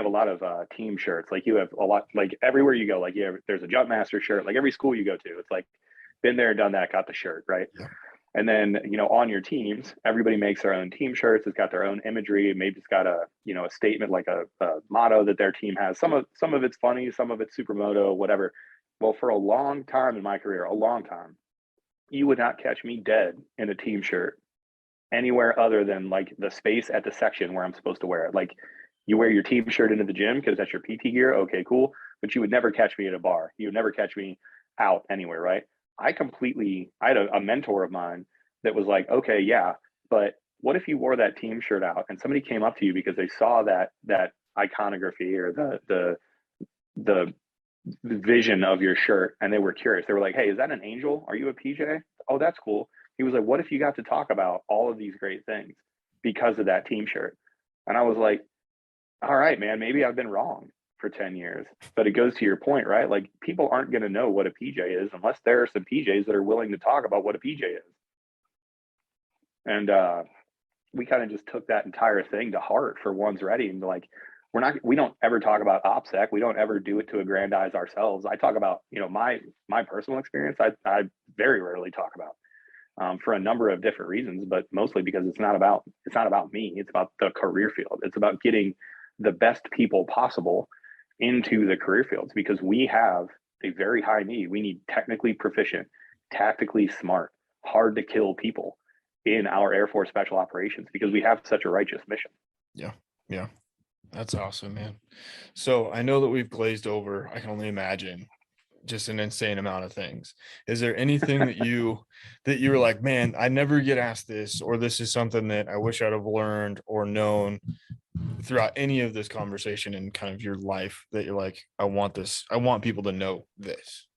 a lot of team shirts. Like, you have a lot, like everywhere you go, like, there's a jump master shirt. Like, every school you go to, it's like, been there, done that, got the shirt, right? Yeah. And then, on your teams, everybody makes their own team shirts. It's got their own imagery. Maybe it's got a statement, like a motto that their team has. Some of it's funny, some of it's supermoto, whatever. Well, for a long time in my career, you would not catch me dead in a team shirt anywhere other than like the space at the section where I'm supposed to wear it. Like, you wear your team shirt into the gym because that's your PT gear. Okay, cool. But you would never catch me at a bar. You would never catch me out anywhere, right? I had a mentor of mine that was like, okay, yeah, but what if you wore that team shirt out and somebody came up to you because they saw that iconography or the vision of your shirt, and they were curious. They were like, hey, is that an angel? Are you a PJ? Oh, that's cool. He was like, what if you got to talk about all of these great things because of that team shirt? And I was like, all right, man, maybe I've been wrong for 10 years. But it goes to your point, right? Like, people aren't going to know what a PJ is unless there are some PJs that are willing to talk about what a PJ is. And we kind of just took that entire thing to heart for One's Ready, and like, we don't ever talk about OPSEC. We don't ever do it to aggrandize ourselves. I talk about, my personal experience. I very rarely talk about, for a number of different reasons, but mostly because it's not about me. It's about the career field. It's about getting the best people possible into the career fields, because we have a very high need. We need technically proficient, tactically smart, hard to kill people in our Air Force Special Operations, because we have such a righteous mission. Yeah. Yeah. That's awesome, man. So I know that we've glazed over, I can only imagine, just an insane amount of things. Is there anything that you were like, man, I never get asked this, or this is something that I wish I'd have learned or known throughout any of this conversation in kind of your life, that you're like, I want people to know this?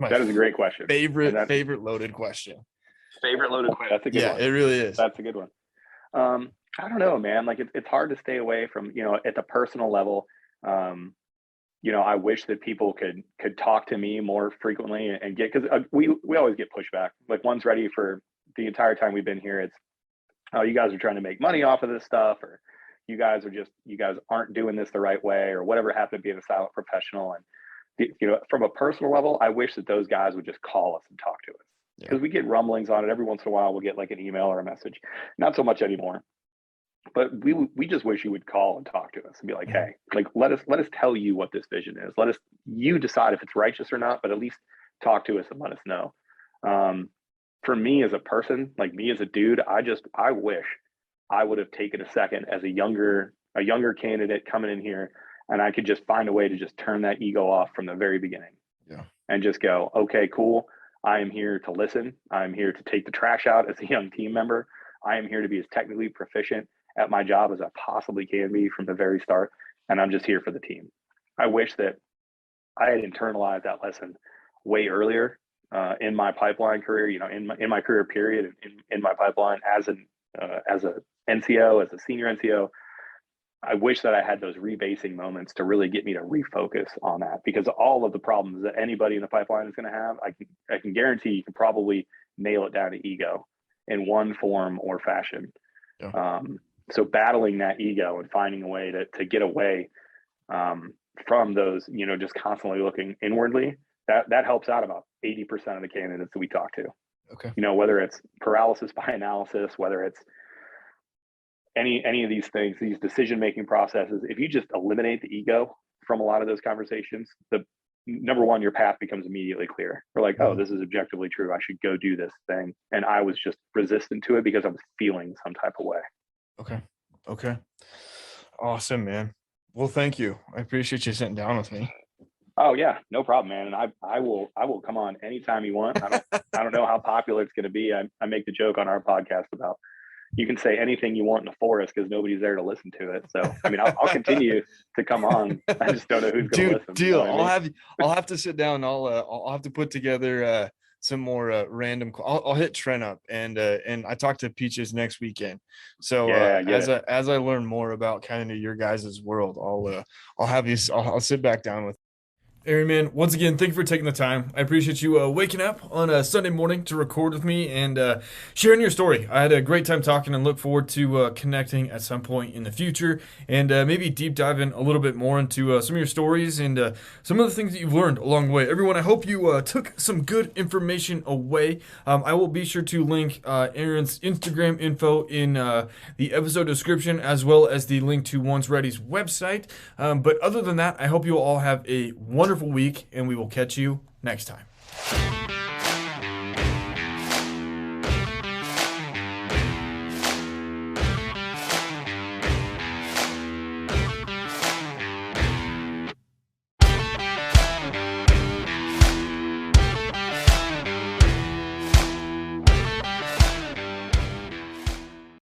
That is a great question. Favorite loaded question. Favorite loaded question. That's a good one. Yeah, it really is. That's a good one. I don't know, man. Like it's hard to stay away from, at the personal level. I wish that people could talk to me more frequently and because we always get pushback. Like one's ready for the entire time we've been here. It's, oh, you guys are trying to make money off of this stuff, or you guys aren't doing this the right way, or whatever happened to be a silent professional. And from a personal level, I wish that those guys would just call us and talk to us, because we get rumblings on it every once in a while. We'll get like an email or a message, not so much anymore. But we just wish you would call and talk to us and be like, hey, like let us tell you what this vision is. You decide if it's righteous or not, but at least talk to us and let us know. For me as a person, like me as a dude, I wish I would have taken a second as a younger candidate coming in here, and I could just find a way to just turn that ego off from the very beginning. Yeah. And just go, okay, cool. I am here to listen. I'm here to take the trash out as a young team member. I am here to be as technically proficient at my job as I possibly can be from the very start. And I'm just here for the team. I wish that I had internalized that lesson way earlier in my pipeline career, in my career period, in my pipeline as a NCO, as a senior NCO. I wish that I had those rebasing moments to really get me to refocus on that, because all of the problems that anybody in the pipeline is going to have, I can guarantee you can probably nail it down to ego in one form or fashion. Yeah. So battling that ego and finding a way to get away from those, just constantly looking inwardly, that helps out about 80% of the candidates that we talk to. Okay. Whether it's paralysis by analysis, whether it's any of these things, these decision-making processes, if you just eliminate the ego from a lot of those conversations, the number one, your path becomes immediately clear. We're like, oh, this is objectively true. I should go do this thing. And I was just resistant to it because I was feeling some type of way. Okay. Awesome, man. Well, thank you. I appreciate you sitting down with me. Oh yeah, no problem, man. And I will come on anytime you want. I don't know how popular it's going to be. I make the joke on our podcast about, you can say anything you want in the forest because nobody's there to listen to it. So, I mean, I'll continue to come on. I just don't know who's going to listen. Deal. I'll have to sit down. I'll have to put together some more random. I'll hit Trent up, and I talk to Peaches next weekend. So as I learn more about kind of your guys' world, I'll sit back down with. Aaron, man, once again, thank you for taking the time. I appreciate you waking up on a Sunday morning to record with me and sharing your story. I had a great time talking and look forward to connecting at some point in the future and maybe deep diving a little bit more into some of your stories and some of the things that you've learned along the way. Everyone, I hope you took some good information away. I will be sure to link Aaron's Instagram info in the episode description, as well as the link to Once Ready's website. But other than that, I hope you all have a wonderful week, and we will catch you next time.